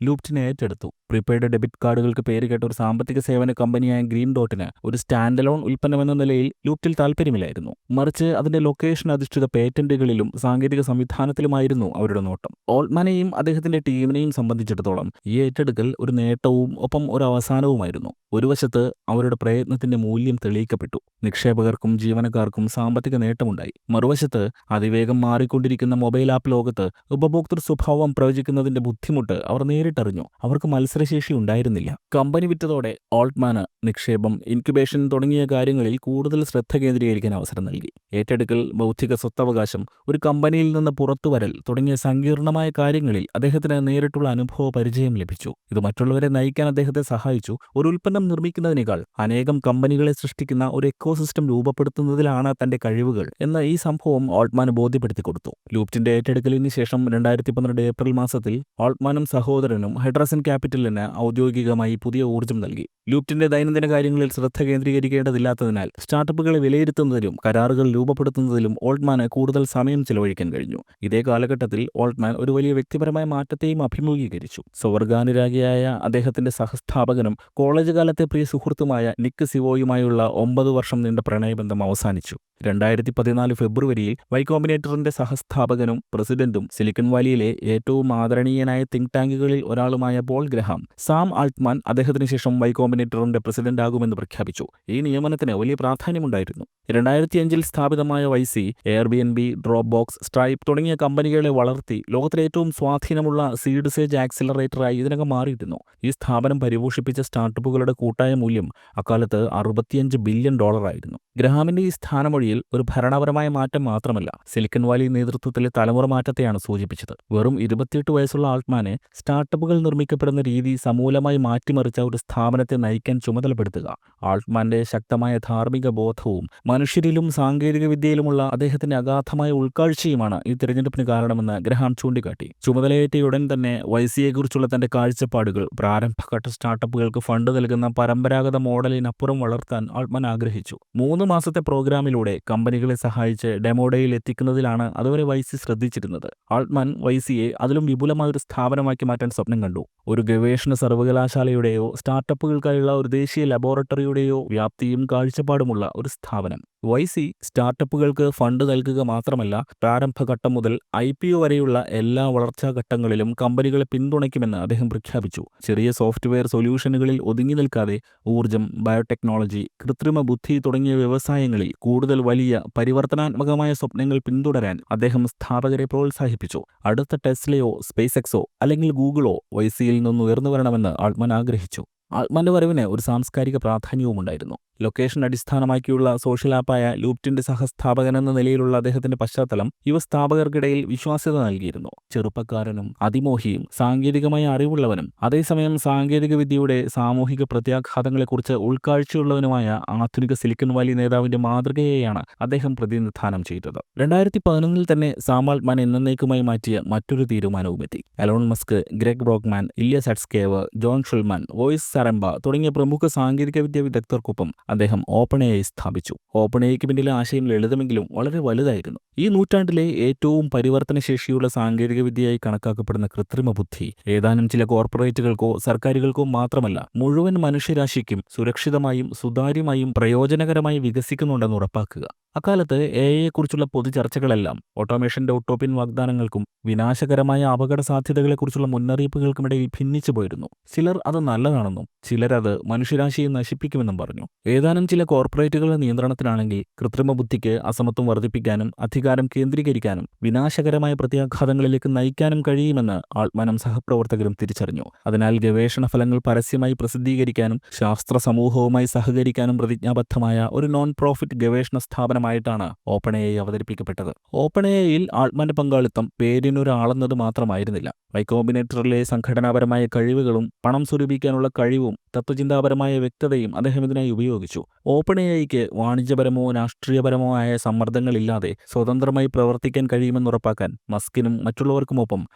ലൂപ്റ്റിനെ ഏറ്റെടുത്തു. പ്രീപെയ്ഡ് ഡെബിറ്റ് കാർഡുകൾക്ക് പേരുകേട്ട ഒരു സാമ്പത്തിക സേവന കമ്പനിയായ ഗ്രീൻ ഡോട്ടിന് ഒരു സ്റ്റാൻഡ് അലോൺ ഉൽപ്പന്നമെന്ന നിലയിൽ ലൂപ്റ്റിൽ താൽപ്പര്യമില്ലായിരുന്നു. മറിച്ച് അതിന്റെ ലൊക്കേഷൻ അധിഷ്ഠിത പേറ്റന്റുകളിലും സാങ്കേതിക സംവിധാനത്തിലുമായിരുന്നു അവരുടെ നോട്ടം. ഓൾട്ട്മാനെയും അദ്ദേഹത്തിന്റെ ടീമിനെയും സംബന്ധിച്ചിടത്തോളം ഈ ഏറ്റെടുക്കൽ ഒരു നേട്ടവും ഒപ്പം ഒരു അവസാനവുമായിരുന്നു. ഒരു വശത്ത് അവരുടെ പ്രയത്നത്തിന്റെ മൂല്യം തെളിയിക്കപ്പെട്ടു, നിക്ഷേപകർക്കും ജീവനക്കാർക്കും സാമ്പത്തിക നേട്ടമുണ്ടായി. മറുവശത്ത് അതിവേഗം മാറിക്കൊണ്ടിരിക്കുന്ന മൊബൈൽ ആപ്പ് ലോകത്ത് ഉപഭോക്തൃ സ്വഭാവം പ്രവചിക്കുന്നതിന്റെ ബുദ്ധിമുട്ട് അവർ നേരിട്ടറിഞ്ഞു. അവർക്ക് മത്സരശേഷി ഉണ്ടായിരുന്നില്ല. കമ്പനി വിറ്റതോടെ ഓൾട്ട്മാന് നിക്ഷേപം, ഇൻക്യുബേഷൻ തുടങ്ങിയ കാര്യങ്ങളിൽ കൂടുതൽ ശ്രദ്ധ കേന്ദ്രീകരിക്കാൻ അവസരം നൽകി. ഏറ്റെടുക്കൽ, ബൗദ്ധിക സ്വത്തവകാശം, ഒരു കമ്പനിയിൽ നിന്ന് പുറത്തുവരൽ തുടങ്ങിയ സങ്കീർണമായ കാര്യങ്ങളിൽ അദ്ദേഹത്തിന് നേരിട്ടുള്ള അനുഭവ പരിചയം ലഭിച്ചു. ഇത് മറ്റുള്ളവരെ നയിക്കാൻ അദ്ദേഹത്തെ സഹായിച്ചു. ഒരു ഉൽപ്പന്നം നിർമ്മിക്കുന്നതിനേക്കാൾ അനേകം കമ്പനികളെ സൃഷ്ടിക്കുന്ന ഒരു എക്കോസിസ്റ്റം രൂപപ്പെടുത്തുന്നതിലാണ് തന്റെ കഴിവുകൾ എന്ന ഈ സംഭവം ഓൾട്ട്മാന് ബോധ്യപ്പെടുത്തി കൊടുത്തു. ലൂപ്റ്റിന്റെ ഏറ്റെടുക്കലിന് ശേഷം 2012 ഏപ്രിൽ മാസത്തിൽ ഓൾട്ട്മാനും സഹോദരനും ഹെഡ്രസൻ ക്യാപിറ്റലിന് ഔദ്യോഗികമായി പുതിയ ഊർജ്ജം നൽകി. ലൂപ്റ്റിന്റെ ദൈനംദിന കാര്യങ്ങളിൽ ശ്രദ്ധ കേന്ദ്രീകരിക്കേണ്ടതില്ലാത്തതിനാൽ സ്റ്റാർട്ടപ്പുകളെ വിലയിരുത്തുന്നതിലും കരാറുകൾ രൂപപ്പെടുത്തുന്നതിലും ഓൾട്ട്മാന് കൂടുതൽ സമയം ചെലവഴിക്കാൻ കഴിഞ്ഞു. ഇതേ കാലഘട്ടത്തിൽ ഓൾട്ട്മാൻ ഒരു വലിയ വ്യക്തിപരമായ മാറ്റത്തെയും അഭിമുഖീകരിച്ചു. സ്വർഗാനുരാഗിയായ അദ്ദേഹത്തിന്റെ സഹസ്ഥാപകനും കോളേജ് കാലത്തെ പ്രിയ സുഹൃത്തുമായ നിക്ക് സിവോയുമായുള്ള 9 വർഷം നീണ്ട പ്രണയബന്ധം അവസാനിച്ചു. 2014 ഫെബ്രുവരിയിൽ വൈ കോമ്പിനേറ്ററിന്റെ സഹസ്ഥാപകനും പ്രസിഡന്റും സിലിക്കൺ വാലിയിലെ ഏറ്റവും ആദരണീയനായ തിങ്ക് ടാങ്കുകളിൽ ഒരാളുമായ പോൾ ഗ്രഹാം, സാം ആൾട്ട്മാൻ അദ്ദേഹത്തിന് ശേഷം വൈ കോമ്പിനേറ്ററിന്റെ പ്രസിഡന്റ് ആകുമെന്ന് പ്രഖ്യാപിച്ചു. ഈ നിയമനത്തിന് വലിയ പ്രാധാന്യമുണ്ടായിരുന്നു. 2005 സ്ഥാപിതമായ വൈസി, എയർബിഎൻബി, ഡ്രോപ്പ് ബോക്സ്, സ്ട്രൈപ്പ് തുടങ്ങിയ കമ്പനികളെ വളർത്തി ലോകത്തിലെ ഏറ്റവും സ്വാധീനമുള്ള സീഡ് സ്റ്റേജ് ആക്സിലറേറ്ററായി ഇതിനകം മാറിയിരുന്നു. ഈ സ്ഥാപനം പരിപോഷിപ്പിച്ച സ്റ്റാർട്ടപ്പുകളുടെ കൂട്ടായ മൂല്യം അക്കാലത്ത് $65 ബില്യൺ ആയിരുന്നു. ഗ്രഹാമിന്റെ ഈ സ്ഥാനമൊഴിയിൽ ഒരു ഭരണപരമായ മാറ്റം മാത്രമല്ല, സിലിക്കൺ വാലി നേതൃത്വത്തിലെ തലമുറ മാറ്റത്തെയാണ് സൂചിപ്പിച്ചത്. വെറും 28 വയസ്സുള്ള ആൾട്ട്മാനെ സ്റ്റാർട്ടപ്പുകൾ നിർമ്മിക്കപ്പെടുന്ന രീതി സമൂലമായി മാറ്റിമറിച്ച ഒരു സ്ഥാപനത്തെ നയിക്കാൻ ചുമതലപ്പെടുത്തുക, ആൾട്ട്മാന്റെ ശക്തമായ ധാർമ്മിക ബോധവും മനുഷ്യരിലും സാങ്കേതിക വിദ്യയിലുമുള്ള അദ്ദേഹത്തിന്റെ അഗാധമായ ഉൾക്കാഴ്ചയുമാണ് ഈ തിരഞ്ഞെടുപ്പിന് കാരണമെന്ന് ഗ്രഹാം ചൂണ്ടിക്കാട്ടി. ചുമതലയേറ്റയുടൻ തന്നെ വൈസിയെക്കുറിച്ചുള്ള തന്റെ കാഴ്ചപ്പാടുകൾ പ്രാരംഭഘട്ട സ്റ്റാർട്ടപ്പുകൾക്ക് ഫണ്ട് നൽകുന്ന പരമ്പരാഗത മോഡലിനപ്പുറം വളർത്താൻ ആൾട്ട്മാൻ ആഗ്രഹിച്ചു. 3 മാസത്തെ പ്രോഗ്രാമിലൂടെ കമ്പനികളെ സഹായിച്ച് ഡെമോ ഡേയിൽ എത്തിക്കുന്നതിലാണ് അതുവരെ വൈസി ശ്രദ്ധിച്ചിരുന്നത്. ആൾട്ട്മാൻ വൈസിയെ അതിലും വിപുലമായ ഒരു സ്ഥാപനമാക്കി മാറ്റാൻ സ്വപ്നം കണ്ടു. ഒരു ഗവേഷണ സർവകലാശാലയുടെയോ സ്റ്റാർട്ടപ്പുകൾക്കായുള്ള ഒരു ദേശീയ ലബോറട്ടറിയുടെയോ വ്യാപ്തിയും കാഴ്ചപ്പാടുമുള്ള ഒരു സ്ഥാപനം. വൈസി സ്റ്റാർട്ടപ്പുകൾക്ക് ഫണ്ട് നൽകുക മാത്രമല്ല, പ്രാരംഭഘട്ടം മുതൽ IPO വരെയുള്ള എല്ലാ വളർച്ചാ ഘട്ടങ്ങളിലും കമ്പനികളെ പിന്തുണയ്ക്കുമെന്ന് അദ്ദേഹം പ്രഖ്യാപിച്ചു. ചെറിയ സോഫ്റ്റ്വെയർ സൊല്യൂഷനുകളിൽ ഒതുങ്ങി നിൽക്കാതെ ഊർജ്ജം, ബയോടെക്നോളജി, കൃത്രിമ ബുദ്ധി തുടങ്ങിയ വ്യവസായങ്ങളിൽ കൂടുതൽ വലിയ പരിവർത്തനാത്മകമായ സ്വപ്നങ്ങൾ പിന്തുടരാൻ അദ്ദേഹം സ്ഥാപകരെ പ്രോത്സാഹിപ്പിച്ചു. അടുത്ത ടെസ്ലയോ സ്പേസ് എക്സോ അല്ലെങ്കിൽ ഗൂഗിളോ വൈസിയിൽ നിന്ന് ഉയർന്നു വരണമെന്ന് ആൾട്ട്മാൻ ആഗ്രഹിച്ചു. ആൾട്ട്മാന്റെ വരവിന് ഒരു സാംസ്കാരിക പ്രാധാന്യവുമുണ്ടായിരുന്നു. ലൊക്കേഷൻ അടിസ്ഥാനമാക്കിയുള്ള സോഷ്യൽ ആപ്പായ ലൂപ്റ്റിന്റെ സഹസ്ഥാപകൻ എന്ന നിലയിലുള്ള അദ്ദേഹത്തിന്റെ പശ്ചാത്തലം യുവസ്ഥാപകർക്കിടയിൽ വിശ്വാസ്യത നൽകിയിരുന്നു. ചെറുപ്പക്കാരനും അതിമോഹിയും സാങ്കേതികമായ അറിവുള്ളവനും അതേസമയം സാങ്കേതികവിദ്യയുടെ സാമൂഹിക പ്രത്യാഘാതങ്ങളെക്കുറിച്ച് ഉൾക്കാഴ്ചയുള്ളവനുമായ ആധുനിക സിലിക്കൺ വാലി നേതാവിന്റെ മാതൃകയെയാണ് അദ്ദേഹം പ്രതിനിധാനം ചെയ്തത്. 2011 തന്നെ സാം ആൾട്ട്മാൻ എന്നേക്കുമായി മാറ്റിയ മറ്റൊരു തീരുമാനവുമെത്തി. എലോൺ മസ്ക്, ഗ്രെഗ് ബ്രോക്ക്മാൻ, ഇല്യ സറ്റ്സ്കേവ്, ജോൺ ഷുൾമാൻ, വോയിസ് സരംബ തുടങ്ങിയ പ്രമുഖ സാങ്കേതികവിദ്യ വിദഗ്ധർക്കൊപ്പം അദ്ദേഹം ഓപ്പൺഎഐ സ്ഥാപിച്ചു. ഓപ്പൺഎഐക്ക് പിന്നിലെ ആശയം ലളിതമെങ്കിലും വളരെ വലുതായിരുന്നു. ഈ നൂറ്റാണ്ടിലെ ഏറ്റവും പരിവർത്തനശേഷിയുള്ള സാങ്കേതികവിദ്യയായി കണക്കാക്കപ്പെടുന്ന കൃത്രിമ ബുദ്ധി ഏതാനും ചില കോർപ്പറേറ്റുകൾക്കോ സർക്കാരുകൾക്കോ മാത്രമല്ല, മുഴുവൻ മനുഷ്യരാശിക്കും സുരക്ഷിതമായും സുതാര്യമായും പ്രയോജനകരമായി വികസിക്കുന്നുണ്ടെന്ന് ഉറപ്പാക്കുക. അക്കാലത്ത് എഐയെക്കുറിച്ചുള്ള പൊതുചർച്ചകളെല്ലാം ഓട്ടോമേഷന്റെ ഒട്ടോപ്യൻ വാഗ്ദാനങ്ങൾക്കും വിനാശകരമായ അപകട സാധ്യതകളെക്കുറിച്ചുള്ള മുന്നറിയിപ്പുകൾക്കുമിടയിൽ ഭിന്നിച്ചു പോയിരുന്നു. ചിലർ അത് നല്ലതാണെന്നും ചിലരത് മനുഷ്യരാശിയെ നശിപ്പിക്കുമെന്നും പറഞ്ഞു. ഏതാനും ചില കോർപ്പറേറ്റുകളുടെ നിയന്ത്രണത്തിലാണെങ്കിൽ കൃത്രിമ ബുദ്ധിക്ക് അസമത്വം വർദ്ധിപ്പിക്കാനും അധികാരം കേന്ദ്രീകരിക്കാനും വിനാശകരമായ പ്രത്യാഘാതങ്ങളിലേക്ക് നയിക്കാനും കഴിയുമെന്ന് ആൾട്ട്മാനും സഹപ്രവർത്തകരും തിരിച്ചറിഞ്ഞു. അതിനാൽ ഗവേഷണ ഫലങ്ങൾ പരസ്യമായി പ്രസിദ്ധീകരിക്കാനും ശാസ്ത്ര സമൂഹവുമായി സഹകരിക്കാനും പ്രതിജ്ഞാബദ്ധമായ ഒരു നോൺ പ്രോഫിറ്റ് ഗവേഷണ സ്ഥാപനമായിട്ടാണ് ഓപ്പൺഎഐ അവതരിപ്പിക്കപ്പെട്ടത്. ഓപ്പൺഎഐയിൽ ആൾട്ട്മാന്റെ പങ്കാളിത്തം പേരിനൊരാളെന്നത് മാത്രമായിരുന്നില്ല. വൈ കോമ്പിനേറ്ററിലെ സംഘടനാപരമായ കഴിവുകളും പണം സ്വരൂപിക്കാനുള്ള കഴിവും തത്വചിന്താപരമായ വ്യക്തതയും അദ്ദേഹം ഇതിനായി ഉപയോഗിച്ചു. ഓപ്പൺഎഐക്ക് വാണിജ്യപരമോ രാഷ്ട്രീയപരമോ ആയ സമ്മർദ്ദങ്ങളില്ലാതെ സ്വതന്ത്രമായി പ്രവർത്തിക്കാൻ കഴിയുമെന്നുറപ്പാക്കാൻ മസ്കിനും മറ്റുള്ളവർക്കുമൊപ്പം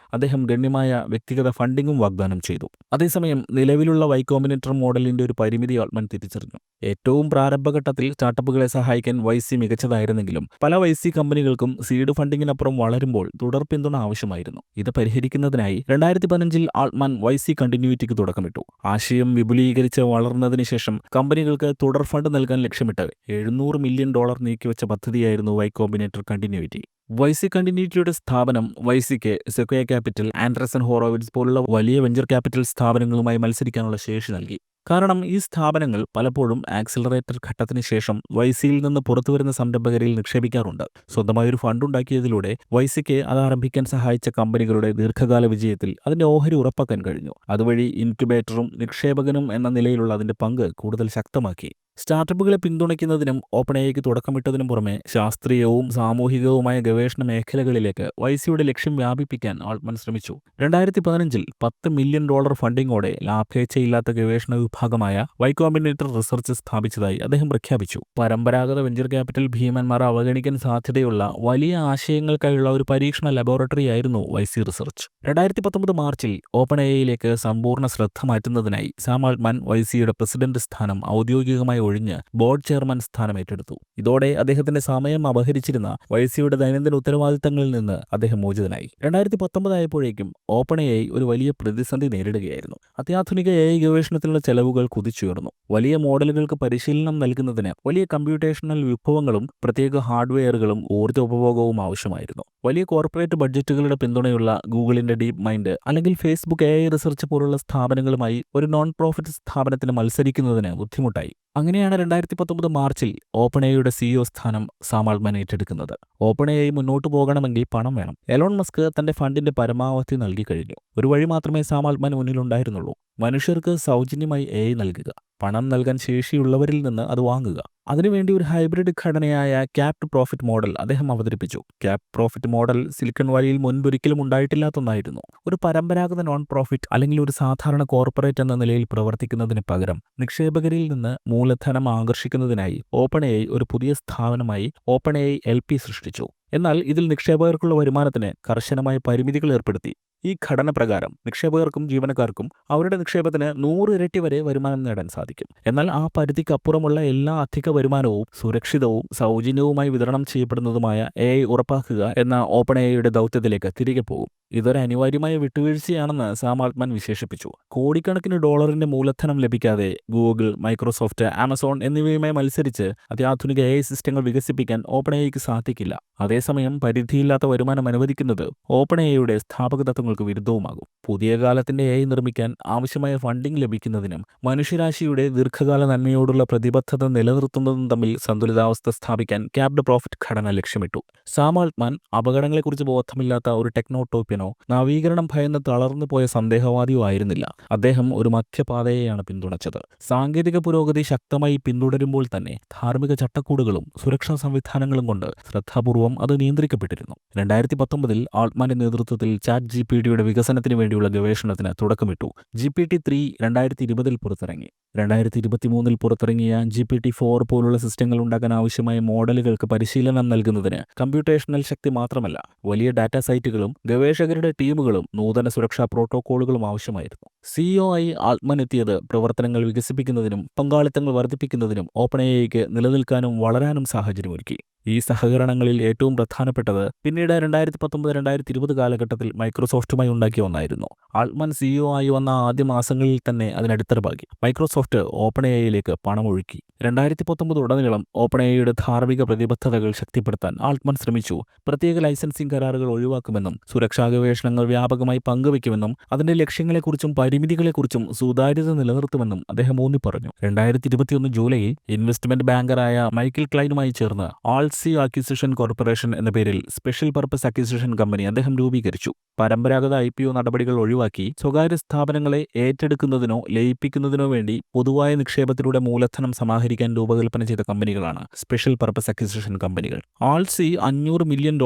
അദ്ദേഹം ഗണ്യമായ വ്യക്തിഗത ഫണ്ടിങ്ങും വാഗ്ദാനം ചെയ്തു. അതേസമയം നിലവിലുള്ള വൈ കോമ്പിനേറ്റർ മോഡലിന്റെ ഒരു പരിമിതി ആൾട്ട്മാൻ തിരിച്ചറിഞ്ഞു. ഏറ്റവും പ്രാരംഭഘട്ടത്തിൽ സ്റ്റാർട്ടപ്പുകളെ സഹായിക്കാൻ വൈസി മികച്ചതായിരുന്നെങ്കിലും പല വൈസി കമ്പനികൾക്കും സീഡ് ഫണ്ടിങ്ങിനപ്പുറം വളരുമ്പോൾ തുടർ പിന്തുണ ആവശ്യമായിരുന്നു. ഇത് പരിഹരിക്കുന്നതിനായി 2015 ആൾട്ട്മാൻ വൈസി കണ്ടിന്യൂയിറ്റിക്ക് തുടക്കമിട്ടു. ആശയം വിപുലീകരിച്ച് വളർന്നതിന് ശേഷം കമ്പനികൾക്ക് തുടർ ഫണ്ട് നൽകാൻ ലക്ഷ്യമിട്ട് $700 മില്യൺ നീക്കിവെച്ച പദ്ധതിയായിരുന്നു വൈ കോമ്പിനേറ്റർ കണ്ടിന്യൂയിറ്റി. വൈസി കണ്ടിന്യൂയിറ്റിയുടെ സ്ഥാപനം വൈസിക്ക് സെക്വയ ക്യാപിറ്റൽ, ആൻഡർസൺ ഹോറോവിറ്റ്സ് പോലുള്ള വലിയ വെഞ്ചർ ക്യാപിറ്റൽ സ്ഥാപനങ്ങളുമായി മത്സരിക്കാനുള്ള ശേഷി നൽകി. കാരണം ഈ സ്ഥാപനങ്ങൾ പലപ്പോഴും ആക്സിലറേറ്റർ ഘട്ടത്തിന് ശേഷം വൈസിയിൽ നിന്ന് പുറത്തുവരുന്ന സംരംഭകരിൽ നിക്ഷേപിക്കാറുണ്ട്. സ്വന്തമായൊരു ഫണ്ടുണ്ടാക്കിയതിലൂടെ വൈസിക്ക് അത് ആരംഭിക്കാൻ സഹായിച്ച കമ്പനികളുടെ ദീർഘകാല വിജയത്തിൽ അതിന്റെ ഓഹരി ഉറപ്പാക്കാൻ കഴിഞ്ഞു. അതുവഴി ഇൻക്യുബേറ്ററും നിക്ഷേപകനും എന്ന നിലയിലുള്ള അതിന്റെ പങ്ക് കൂടുതൽ ശക്തമാക്കി. സ്റ്റാർട്ടപ്പുകളെ പിന്തുണയ്ക്കുന്നതിനും ഓപ്പൺഎഐക്ക് തുടക്കമിട്ടതിനും പുറമെ ശാസ്ത്രീയവും സാമൂഹികവുമായ ഗവേഷണ മേഖലകളിലേക്ക് വൈസിയുടെ ലക്ഷ്യം വ്യാപിപ്പിക്കാൻ ആൾട്ട്മാൻ ശ്രമിച്ചു. 2015 $10 മില്യൺ ഫണ്ടിങ്ങോടെ ലാഭേച്ഛയില്ലാത്ത ഗവേഷണ വിഭാഗമായ വൈ കോമ്പിനേറ്റർ റിസർച്ച് സ്ഥാപിച്ചതായി അദ്ദേഹം പ്രഖ്യാപിച്ചു. പരമ്പരാഗത വെഞ്ചർ ക്യാപിറ്റൽ ഭീമന്മാർ അവഗണിക്കാൻ സാധ്യതയുള്ള വലിയ ആശയങ്ങൾക്കായുള്ള ഒരു പരീക്ഷണ ലബോറട്ടറിയായിരുന്നു വൈസി റിസർച്ച്. 2019 മാർച്ചിൽ ഓപ്പൺഎഐയിലേക്ക് സമ്പൂർണ്ണ ശ്രദ്ധ മാറ്റുന്നതിനായി സാം ആൾട്ട്മാൻ വൈസിയുടെ പ്രസിഡന്റ് സ്ഥാനം ഔദ്യോഗികമായി ഒഴിഞ്ഞ് ബോർഡ് ചെയർമാൻ സ്ഥാനം ഏറ്റെടുത്തു. ഇതോടെ അദ്ദേഹത്തിന്റെ സമയം അപഹരിച്ചിരുന്ന വൈസിയുടെ ദൈനംദിന ഉത്തരവാദിത്തങ്ങളിൽ നിന്ന് അദ്ദേഹം മോചിതനായി. 2019 ആയപ്പോഴേക്കും ഓപ്പൺഎഐ ഒരു വലിയ പ്രതിസന്ധി നേരിടുകയായിരുന്നു. അത്യാധുനിക എഐ ഗവേഷണത്തിലുള്ള ചെലവുകൾ കുതിച്ചുയർന്നു. വലിയ മോഡലുകൾക്ക് പരിശീലനം നൽകുന്നതിന് വലിയ കമ്പ്യൂട്ടേഷണൽ വിഭവങ്ങളും പ്രത്യേക ഹാർഡ്വെയറുകളും ഊർജ്ജ ഉപഭോഗവും ആവശ്യമായിരുന്നു. വലിയ കോർപ്പറേറ്റ് ബഡ്ജറ്റുകളുടെ പിന്തുണയുള്ള ഗൂഗിളിന്റെ ഡീപ് മൈൻഡ് അല്ലെങ്കിൽ ഫേസ്ബുക്ക് എഐ റിസർച്ച് പോലുള്ള സ്ഥാപനങ്ങളുമായി ഒരു നോൺ പ്രോഫിറ്റ് സ്ഥാപനത്തിന് മത്സരിക്കുന്നതിന് ബുദ്ധിമുട്ടായി. അങ്ങനെയാണ് 2019 മാർച്ചിൽ ഓപ്പൺഎഐയുടെ സിഇഒ സ്ഥാനം സാം ആൾട്ട്മാൻ ഏറ്റെടുക്കുന്നത്. ഓപ്പൺഎഐ മുന്നോട്ട് പോകണമെങ്കിൽ പണം വേണം. എലോൺ മസ്ക് തന്റെ ഫണ്ടിന്റെ പരമാവധി നൽകി കഴിഞ്ഞു. ഒരു വഴി മാത്രമേ സാം ആൾട്ട്മാന് മുന്നിലുണ്ടായിരുന്നുള്ളൂ: മനുഷ്യർക്ക് സൗജന്യമായി എഐ നൽകുക, പണം നൽകാൻ ശേഷിയുള്ളവരിൽ നിന്ന് അത് വാങ്ങുക. അതിനുവേണ്ടി ഒരു ഹൈബ്രിഡ് ഘടനയായ ക്യാപ്ഡ് പ്രോഫിറ്റ് മോഡൽ അദ്ദേഹം അവതരിപ്പിച്ചു. ക്യാപ്ഡ് പ്രോഫിറ്റ് മോഡൽ സിലിക്കൺ വാലിയിൽ മുൻപൊരിക്കലും ഉണ്ടായിട്ടില്ലാത്ത ഒന്നായിരുന്നു. ഒരു പരമ്പരാഗത നോൺ പ്രോഫിറ്റ് അല്ലെങ്കിൽ ഒരു സാധാരണ കോർപ്പറേറ്റ് എന്ന നിലയിൽ പ്രവർത്തിക്കുന്നതിന് പകരം നിക്ഷേപകരിൽ നിന്ന് മൂലധനം ആകർഷിക്കുന്നതിനായി ഓപ്പൺഎഐ ഒരു പുതിയ സ്ഥാപനമായി ഓപ്പൺഎഐ എൽപി സൃഷ്ടിച്ചു. എന്നാൽ ഇതിൽ നിക്ഷേപകർക്കുള്ള വരുമാനത്തിന് കർശനമായ പരിമിതികൾ ഏർപ്പെടുത്തി. ഈ ഘടന പ്രകാരം നിക്ഷേപകർക്കും ജീവനക്കാർക്കും അവരുടെ നിക്ഷേപത്തിന് 100 ഇരട്ടി വരെ വരുമാനം നേടാൻ സാധിക്കും. എന്നാൽ ആ പരിധിക്കപ്പുറമുള്ള എല്ലാ അധിക വരുമാനവും സുരക്ഷിതവും സൗജന്യവുമായി വിതരണം ചെയ്യപ്പെടുന്നതുമായ എഐ ഉറപ്പാക്കുക എന്ന ഓപ്പൺഎഐയുടെ ദൗത്യത്തിലേക്ക് തിരികെ പോകും. ഇതൊരു അനിവാര്യമായ വിട്ടുവീഴ്ചയാണെന്ന് സാം ആൾട്ട്മാൻ വിശേഷിപ്പിച്ചു. കോടിക്കണക്കിന് ഡോളറിന്റെ മൂലധനം ലഭിക്കാതെ ഗൂഗിൾ, മൈക്രോസോഫ്റ്റ്, ആമസോൺ എന്നിവയുമായി മത്സരിച്ച് അത്യാധുനിക എഐ സിസ്റ്റങ്ങൾ വികസിപ്പിക്കാൻ ഓപ്പൺഎഐക്ക് സാധിക്കില്ല. അതേസമയം പരിധിയില്ലാത്ത വരുമാനം അനുവദിക്കുന്നത് ഓപ്പൺഎഐയുടെ സ്ഥാപക തത്വങ്ങൾക്ക് വിരുദ്ധവുമാകും. പുതിയ കാലത്തിന്റെ എഐ നിർമ്മിക്കാൻ ആവശ്യമായ ഫണ്ടിംഗ് ലഭിക്കുന്നതിനും മനുഷ്യരാശിയുടെ ദീർഘകാല നന്മയോടുള്ള പ്രതിബദ്ധത നിലനിർത്തുന്നതും തമ്മിൽ സന്തുലിതാവസ്ഥ സ്ഥാപിക്കാൻ ക്യാപ്ഡ് പ്രോഫിറ്റ് ഘടന ലക്ഷ്യമിട്ടു. സാം ആൾട്ട്മാൻ അപകടങ്ങളെക്കുറിച്ച് ബോധമില്ലാത്ത ഒരു ടെക്നോട്ടോപ്യൻ നിരീക്ഷകനോ നവീകരണം ഭയന്ന് തളർന്നു പോയ സന്ദേഹവാദിയോ ആയിരുന്നില്ല. അദ്ദേഹം ഒരു മധ്യപാതയെയാണ് പിന്തുണച്ചത്. സാങ്കേതിക പുരോഗതി ശക്തമായി പിന്തുടരുമ്പോൾ തന്നെ ധാർമ്മിക ചട്ടക്കൂടുകളും സുരക്ഷാ സംവിധാനങ്ങളും കൊണ്ട് ശ്രദ്ധാപൂർവം അത് നിയന്ത്രിക്കപ്പെട്ടിരുന്നു. 2019 ആൾട്ട്മാന്റെ നേതൃത്വത്തിൽ ChatGPTയുടെ വികസനത്തിന് വേണ്ടിയുള്ള ഗവേഷണത്തിന് തുടക്കമിട്ടു. GPT-3 2020 പുറത്തിറങ്ങി. 2023 പുറത്തിറങ്ങിയ GPT-4 പോലുള്ള സിസ്റ്റങ്ങൾ ഉണ്ടാക്കാൻ ആവശ്യമായ മോഡലുകൾക്ക് പരിശീലനം നൽകുന്നതിന് കമ്പ്യൂട്ടേഷണൽ ശക്തി മാത്രമല്ല, വലിയ ഡാറ്റാ സൈറ്റുകളും ഗവേഷകരുടെ ടീമുകളും നൂതന സുരക്ഷാ പ്രോട്ടോക്കോളുകളും ആവശ്യമായിരുന്നു. CEO ആയി ആൾട്ട്മാൻ എത്തിയത് പ്രവർത്തനങ്ങൾ വികസിപ്പിക്കുന്നതിനും പങ്കാളിത്തങ്ങൾ വർദ്ധിപ്പിക്കുന്നതിനും ഓപ്പൺഎഐക്ക് നിലനിൽക്കാനും വളരാനും സാഹചര്യമൊരുക്കി. ഈ സഹകരണങ്ങളിൽ ഏറ്റവും പ്രധാനപ്പെട്ടത് പിന്നീട് 2019-2020 കാലഘട്ടത്തിൽ മൈക്രോസോഫ്റ്റുമായി ഉണ്ടാക്കിയ ഒന്നായിരുന്നു. ആൾട്ട്മാൻ CEO ആയി വന്ന ആദ്യ മാസങ്ങളിൽ തന്നെ അതിനടിത്തറ പാകി. മൈക്രോസോഫ്റ്റ് ഓപ്പൺഎഐയിലേക്ക് പണമൊഴുക്കി. 2019 ഉടനീളം ഓപ്പൺഎഐയുടെ ധാർമ്മിക പ്രതിബദ്ധതകൾ ശക്തിപ്പെടുത്താൻ ആൾട്ട്മാൻ ശ്രമിച്ചു. പ്രത്യേക ലൈസൻസിംഗ് കരാറുകൾ ഒഴിവാക്കുമെന്നും സുരക്ഷാ ഗവേഷണങ്ങൾ വ്യാപകമായി പങ്കുവയ്ക്കുമെന്നും അതിന്റെ ലക്ഷ്യങ്ങളെക്കുറിച്ചും പരിമിതികളെക്കുറിച്ചും സുതാര്യത നിലനിർത്തുമെന്നും അദ്ദേഹം ഊന്നിപ്പറഞ്ഞു. 2021 ജൂലൈയിൽ ഇൻവെസ്റ്റ്മെന്റ് ബാങ്കറായ മൈക്കിൾ ക്ലൈനുമായി ചേർന്ന് ആൾസി അക്വിസിഷൻ കോർപ്പറേഷൻ എന്ന പേരിൽ സ്പെഷ്യൽ പർപ്പസ് അക്വിസിഷൻ കമ്പനി അദ്ദേഹം രൂപീകരിച്ചു. പരമ്പരാഗത IPO നടപടികൾ ഒഴിവാക്കി സ്വകാര്യ സ്ഥാപനങ്ങളെ ഏറ്റെടുക്കുന്നതിനോ ലയിപ്പിക്കുന്നതിനോ വേണ്ടി പൊതുവായ നിക്ഷേപത്തിലൂടെ മൂലധനം സമാഹരിക്കാൻ രൂപകൽപ്പന ചെയ്ത കമ്പനികളാണ് സ്പെഷ്യൽ പർപ്പസ് അക്വിസിഷൻ കമ്പനികൾ. ആൾസി $500 മില്യൺ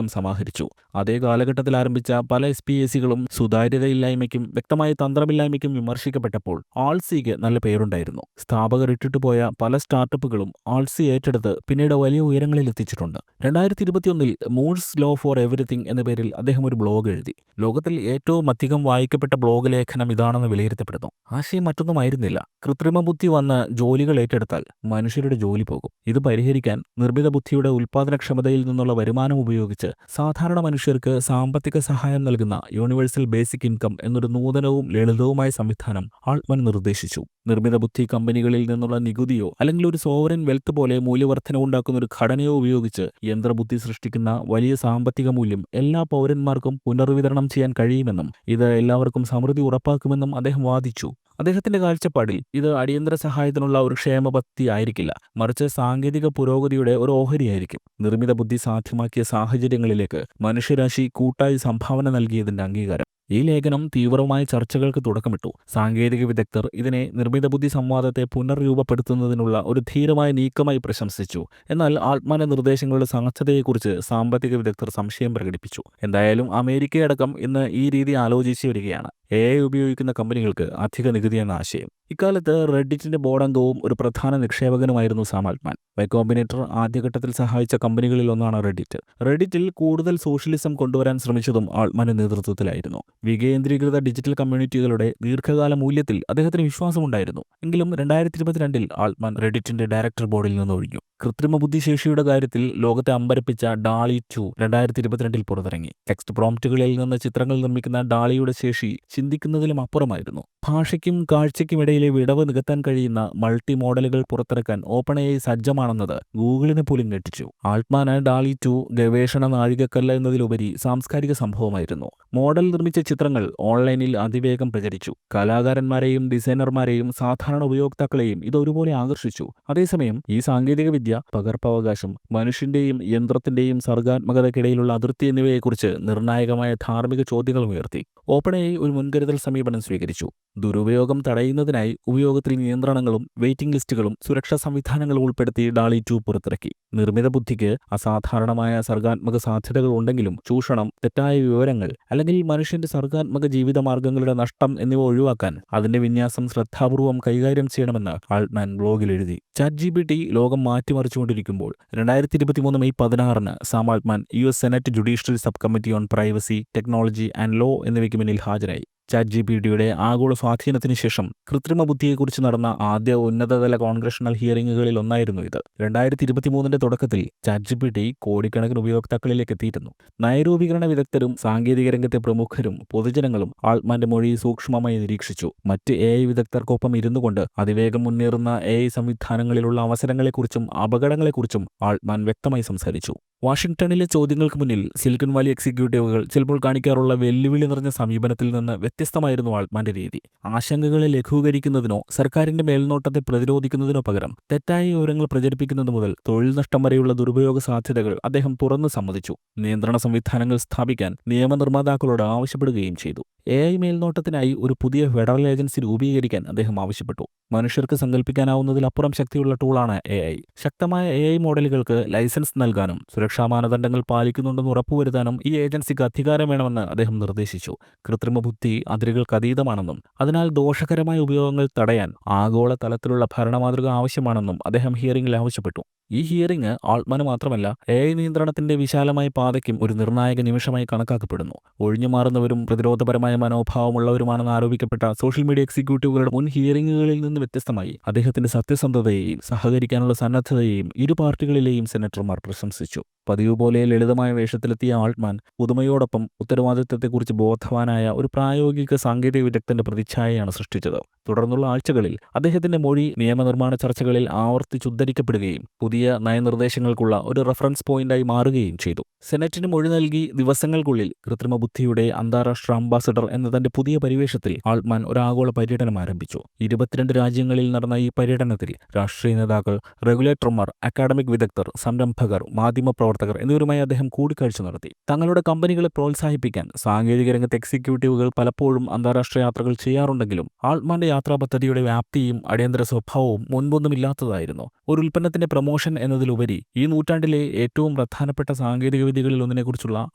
സമാഹരിച്ചു. അതേ കാലഘട്ടത്തിൽ ആരംഭിച്ച പല SPACകളും സുതാര്യതയില്ലായ്മയ്ക്കും വ്യക്തമായ തന്ത്രമില്ലായ്മയ്ക്കും വിമർശിക്കപ്പെട്ടപ്പോൾ ആൾസിക്ക് നല്ല പേരുണ്ടായിരുന്നു. സ്ഥാപകർ ഇട്ടിട്ടുപോയ പല സ്റ്റാർട്ടപ്പുകളും ആൾസി ഏറ്റെടുത്ത് പിന്നീട് വലിയ ഉയരങ്ങളിൽ എത്തിച്ചിട്ടുണ്ട്. 2021 മൂഴ്സ് ലോ ഫോർ എവരിതിങ് എന്ന പേരിൽ അദ്ദേഹം ഒരു ബ്ലോഗ് എഴുതി. ലോകത്തിൽ ഏറ്റവും അധികം വായിക്കപ്പെട്ട ബ്ലോഗ് ലേഖനം ഇതാണെന്ന് വിലയിരുത്തപ്പെടുന്നു. ആശയം മറ്റൊന്നുമായിരുന്നില്ല. കൃത്രിമ ബുദ്ധി വന്ന് ജോലികൾ ഏറ്റെടുത്താൽ മനുഷ്യരുടെ ജോലി പോകും. ഇത് പരിഹരിക്കാൻ നിർമ്മിത ബുദ്ധിയുടെ ഉൽപ്പാദനക്ഷമതയിൽ നിന്നുള്ള വരുമാനം ഉപയോഗിച്ച് സാധാരണ മനുഷ്യർക്ക് സാമ്പത്തിക സഹായം നൽകുന്ന യൂണിവേഴ്സൽ ബേസിക് ഇൻകം എന്നൊരു നൂതനവും ലളിതവുമായ സംവിധാനം ആൾട്ട്മാൻ നിർദ്ദേശിച്ചു. നിർമ്മിത ബുദ്ധി കമ്പനികളിൽ നിന്നുള്ള നികുതിയോ അല്ലെങ്കിൽ ഒരു സോവറിൻ വെൽത്ത് പോലെ മൂല്യവർദ്ധന ഉണ്ടാക്കുന്ന ഒരു ഘടനയോ ഉപയോഗിച്ച് യന്ത്രബുദ്ധി സൃഷ്ടിക്കുന്ന വലിയ സാമ്പത്തിക മൂല്യം എല്ലാ പൗരന്മാർക്കും പുനർവിതരണം ചെയ്യാൻ കഴിയുമെന്നും ഇത് എല്ലാവർക്കും സമൃദ്ധി ഉറപ്പാക്കുമെന്നും അദ്ദേഹം വാദിച്ചു. അദ്ദേഹത്തിന്റെ കാഴ്ചപ്പാടിൽ ഇത് അടിയന്തര സഹായത്തിനുള്ള ഒരു ക്ഷേമ പദ്ധതി ആയിരിക്കില്ല, മറിച്ച് സാങ്കേതിക പുരോഗതിയുടെ ഒരു ഓഹരിയായിരിക്കും. നിർമ്മിത ബുദ്ധി സാധ്യമാക്കിയ സാഹചര്യങ്ങളിലേക്ക് മനുഷ്യരാശി കൂട്ടായി സംഭാവന നൽകിയതിന്റെ അംഗീകാരം. ഈ ലേഖനം തീവ്രമായ ചർച്ചകൾക്ക് തുടക്കമിട്ടു. സാങ്കേതിക വിദഗ്ധർ ഇതിനെ നിർമ്മിത ബുദ്ധി സംവാദത്തെ പുനർരൂപപ്പെടുത്തുന്നതിനുള്ള ഒരു ധീരമായ നീക്കമായി പ്രശംസിച്ചു. എന്നാൽ ആൾട്ട്മാന്റെ നിർദ്ദേശങ്ങളുടെ സാധ്യതയെക്കുറിച്ച് സാമ്പത്തിക വിദഗ്ധർ സംശയം പ്രകടിപ്പിച്ചു. എന്തായാലും അമേരിക്കയടക്കം ഇന്ന് ഈ രീതി ആലോചിച്ചു വരികയാണ്. AI ഉപയോഗിക്കുന്ന കമ്പനികൾക്ക് അധിക നികുതി എന്ന ആശയം. ഇക്കാലത്ത് റെഡിറ്റിന്റെ ബോർഡ് അംഗവും ഒരു പ്രധാന നിക്ഷേപകനുമായിരുന്നു സാം ആൾട്ട്മാൻ. വൈ കോമ്പിനേറ്റർ ആദ്യഘട്ടത്തിൽ സഹായിച്ച കമ്പനികളിൽ ഒന്നാണ് റെഡിറ്റ്. റെഡിറ്റിൽ കൂടുതൽ സോഷ്യലിസം കൊണ്ടുവരാൻ ശ്രമിച്ചതും ആൾട്ട്മാന്റെ നേതൃത്വത്തിലായിരുന്നു. വികേന്ദ്രീകൃത ഡിജിറ്റൽ കമ്മ്യൂണിറ്റികളുടെ ദീർഘകാല മൂല്യത്തിൽ അദ്ദേഹത്തിന് വിശ്വാസമുണ്ടായിരുന്നു. എങ്കിലും 2022 ആൾട്ട്മാൻ റെഡിറ്റിന്റെ ഡയറക്ടർ ബോർഡിൽ നിന്ന് ഒഴിഞ്ഞു. കൃത്രിമ ബുദ്ധിശേഷിയുടെ കാര്യത്തിൽ ലോകത്തെ അമ്പരപ്പിച്ച ഡാളി 2 2022 പുറത്തിറങ്ങി. ടെക്സ്റ്റ് പ്രോംപ്റ്റുകളിൽ നിന്ന് ചിത്രങ്ങൾ നിർമ്മിക്കുന്ന ഡാളിയുടെ ശേഷി ചിന്തിക്കുന്നതിലും അപ്പുറമായിരുന്നു. ഭാഷയ്ക്കും കാഴ്ചയ്ക്കും ഇടയിലെ വിടവ് നികത്താൻ കഴിയുന്ന മൾട്ടി മോഡലുകൾ പുറത്തിറക്കാൻ ഓപ്പൺഎഐ സജ്ജമാണെന്നത് ഗൂഗിളിനെ പോലും ഞെട്ടിച്ചു. ആൾട്ട്മാന് ഡാളി 2 ഗവേഷണ നാഴികക്കല്ല് എന്നതിലുപരി സാംസ്കാരിക സംഭവമായിരുന്നു. മോഡൽ നിർമ്മിച്ച ചിത്രങ്ങൾ ഓൺലൈനിൽ അതിവേഗം പ്രചരിച്ചു. കലാകാരന്മാരെയും ഡിസൈനർമാരെയും സാധാരണ ഉപയോക്താക്കളെയും ഇത് ഒരുപോലെ ആകർഷിച്ചു. അതേസമയം ഈ സാങ്കേതികവിദ്യ പകർപ്പവകാശം, മനുഷ്യന്റെയും യന്ത്രത്തിന്റെയും സർഗാത്മകതയ്ക്കിടയിലുള്ള അതിർത്തി എന്നിവയെക്കുറിച്ച് നിർണായകമായ ധാർമ്മിക ചോദ്യങ്ങൾ ഉയർത്തി. ഓപ്പൺഎഐ ഒരു മുൻകരുതൽ സമീപനം സ്വീകരിച്ചു. ദുരുപയോഗം തടയുന്നതിനായി ഉപയോഗത്തിൽ നിയന്ത്രണങ്ങളും വെയിറ്റിംഗ് ലിസ്റ്റുകളും സുരക്ഷാ സംവിധാനങ്ങളും ഉൾപ്പെടുത്തി ഡാളി 2 പുറത്തിറക്കി. നിർമ്മിത ബുദ്ധിക്ക് അസാധാരണമായ സർഗാത്മക സാധ്യതകൾ ഉണ്ടെങ്കിലും ചൂഷണം, തെറ്റായ വിവരങ്ങൾ അല്ലെങ്കിൽ മനുഷ്യന്റെ സർഗാത്മക ജീവിതമാർഗങ്ങളുടെ നഷ്ടം എന്നിവ ഒഴിവാക്കാൻ അതിന്റെ വിന്യാസം ശ്രദ്ധാപൂർവം കൈകാര്യം ചെയ്യണമെന്ന് ആൾട്ട്മാൻ ബ്ലോഗിൽ എഴുതി. ChatGPT ലോകം മാറ്റിമറിച്ചുകൊണ്ടിരിക്കുമ്പോൾ 2023 May 16 Sam Altman US senate judiciary sub committee on privacy, technology and law എന്നിവയ്ക്ക് മുന്നിൽ ഹാജരായി. ChatGPTയുടെ ആഗോള സ്വാധീനത്തിന് ശേഷം കൃത്രിമ ബുദ്ധിയെക്കുറിച്ച് നടന്ന ആദ്യ ഉന്നതതല കോൺഗ്രഷണൽ ഹിയറിംഗുകളിൽ ഒന്നായിരുന്നു ഇത്. 2023 തുടക്കത്തിൽ ChatGPT കോടിക്കണക്കിന് ഉപയോക്താക്കളിലേക്ക് എത്തിയിരുന്നു. നയരൂപീകരണ വിദഗ്ധരും സാങ്കേതിക രംഗത്തെ പ്രമുഖരും പൊതുജനങ്ങളും ആൾട്ട്മാന്റെ മൊഴി സൂക്ഷ്മമായി നിരീക്ഷിച്ചു. മറ്റ് AI വിദഗ്ധർക്കൊപ്പം ഇരുന്നുകൊണ്ട് അതിവേഗം മുന്നേറുന്ന AI സംവിധാനങ്ങളിലുള്ള അവസരങ്ങളെക്കുറിച്ചും അപകടങ്ങളെക്കുറിച്ചും ആൾട്ട്മാൻ വ്യക്തമായി സംസാരിച്ചു. വാഷിംഗ്ടണിലെ ചോദ്യങ്ങൾക്ക് മുന്നിൽ സിലിക്കൺ വാലി എക്സിക്യൂട്ടീവുകൾ ചിലപ്പോൾ കാണിക്കാറുള്ള വെല്ലുവിളി നിറഞ്ഞ സമീപനത്തിൽ നിന്ന് വ്യത്യസ്തമായിരുന്നു ആൾട്ട്മാന്റെ രീതി. ആശങ്കകളെ ലഘൂകരിക്കുന്നതിനോ സർക്കാരിന്റെ മേൽനോട്ടത്തെ പ്രതിരോധിക്കുന്നതിനോ പകരം തെറ്റായ വിവരങ്ങൾ പ്രചരിപ്പിക്കുന്നത് മുതൽ തൊഴിൽ നഷ്ടം വരെയുള്ള ദുരുപയോഗ സാധ്യതകൾ അദ്ദേഹം തുറന്നു സമ്മതിച്ചു. നിയന്ത്രണ സംവിധാനങ്ങൾ സ്ഥാപിക്കാൻ നിയമനിർമ്മാതാക്കളോട് ആവശ്യപ്പെടുകയും ചെയ്തു. AI മേൽനോട്ടത്തിനായി ഒരു പുതിയ ഫെഡറൽ ഏജൻസി രൂപീകരിക്കാൻ അദ്ദേഹം ആവശ്യപ്പെട്ടു. മനുഷ്യർക്ക് സങ്കല്പിക്കാനാവുന്നതിലപ്പുറം ശക്തിയുള്ള ടൂളാണ് AI. ശക്തമായ AI മോഡലുകൾക്ക് ലൈസൻസ് നൽകാനും സുരക്ഷാ മാനദണ്ഡങ്ങൾ പാലിക്കുന്നുണ്ടെന്ന് ഉറപ്പുവരുത്താനും ഈ ഏജൻസിക്ക് അധികാരം വേണമെന്ന് അദ്ദേഹം നിർദ്ദേശിച്ചു. കൃത്രിമ ബുദ്ധി അതിരുകൾക്ക് അതീതമാണെന്നും അതിനാൽ ദോഷകരമായ ഉപയോഗങ്ങൾ തടയാൻ ആഗോള തലത്തിലുള്ള ഭരണമാതൃക ആവശ്യമാണെന്നും അദ്ദേഹം ഹിയറിംഗിൽ ആവശ്യപ്പെട്ടു. ഈ ഹിയറിംഗ് ആൾട്ട്മാന് മാത്രമല്ല AI നിയന്ത്രണത്തിന്റെ വിശാലമായ പാതയ്ക്കും ഒരു നിർണായക നിമിഷമായി കണക്കാക്കപ്പെടുന്നു. ഒഴിഞ്ഞുമാറുന്നവരും പ്രതിരോധപരമായ മനോഭാവമുള്ളവരുമാണെന്ന് ആരോപിക്കപ്പെട്ട സോഷ്യൽ മീഡിയ എക്സിക്യൂട്ടീവുകളുടെ മുൻ ഹിയറിംഗുകളിൽ നിന്ന് വ്യത്യസ്തമായി അദ്ദേഹത്തിന്റെ സത്യസന്ധതയെയും സഹകരിക്കാനുള്ള സന്നദ്ധതയെയും ഇരു പാർട്ടികളിലെയും സെനറ്റർമാർ പ്രശംസിച്ചു. പതിവ് പോലെ ലളിതമായ വേഷത്തിലെത്തിയ ആൾട്ട്മാൻ പുതുമയോടൊപ്പം ഉത്തരവാദിത്തത്തെക്കുറിച്ച് ബോധവാനായ ഒരു പ്രായോഗിക സാങ്കേതിക വിദഗ്ധന്റെ പ്രതിച്ഛായയാണ് സൃഷ്ടിച്ചത്. തുടർന്നുള്ള ആഴ്ചകളിൽ അദ്ദേഹത്തിന്റെ മൊഴി നിയമനിർമ്മാണ ചർച്ചകളിൽ ആവർത്തിച്ചുദ്ധരിക്കപ്പെടുകയും പുതിയ നയനിർദ്ദേശങ്ങൾക്കുള്ള ഒരു റഫറൻസ് പോയിന്റായി മാറുകയും ചെയ്തു. സെനറ്റിന് മൊഴി നൽകി ദിവസങ്ങൾക്കുള്ളിൽ കൃത്രിമ ബുദ്ധിയുടെ അന്താരാഷ്ട്ര അംബാസഡർ എന്ന തന്റെ പുതിയ പരിവേഷത്തിൽ ആൾട്ട്മാൻ ഒരു ആഗോള പര്യടനം ആരംഭിച്ചു. 22 രാജ്യങ്ങളിൽ നടന്ന ഈ പര്യടനത്തിൽ രാഷ്ട്രീയ നേതാക്കൾ, റെഗുലേറ്റർമാർ, അക്കാഡമിക് വിദഗ്ധർ, സംരംഭകർ, മാധ്യമപ്രവർത്തകർ എന്നിവരുമായി അദ്ദേഹം കൂടിക്കാഴ്ച നടത്തി. തങ്ങളുടെ കമ്പനികളെ പ്രോത്സാഹിപ്പിക്കാൻ സാങ്കേതിക രംഗത്തെ എക്സിക്യൂട്ടീവുകൾ പലപ്പോഴും അന്താരാഷ്ട്ര യാത്രകൾ ചെയ്യാറുണ്ടെങ്കിലും ആൾട്ട്മാന്റെ യാത്രാ പദ്ധതിയുടെ വ്യാപ്തിയും അടിയന്തര സ്വഭാവവും മുൻപൊന്നുമില്ലാത്തതായിരുന്നു. ഒരു ഉൽപ്പന്നത്തിന്റെ പ്രൊമോഷൻ എന്നതിലുപരി ഈ നൂറ്റാണ്ടിലെ ഏറ്റവും പ്രധാനപ്പെട്ട സാങ്കേതിക വിദ്യകളിൽ ഒന്നിനെക്കുറിച്ചുള്ള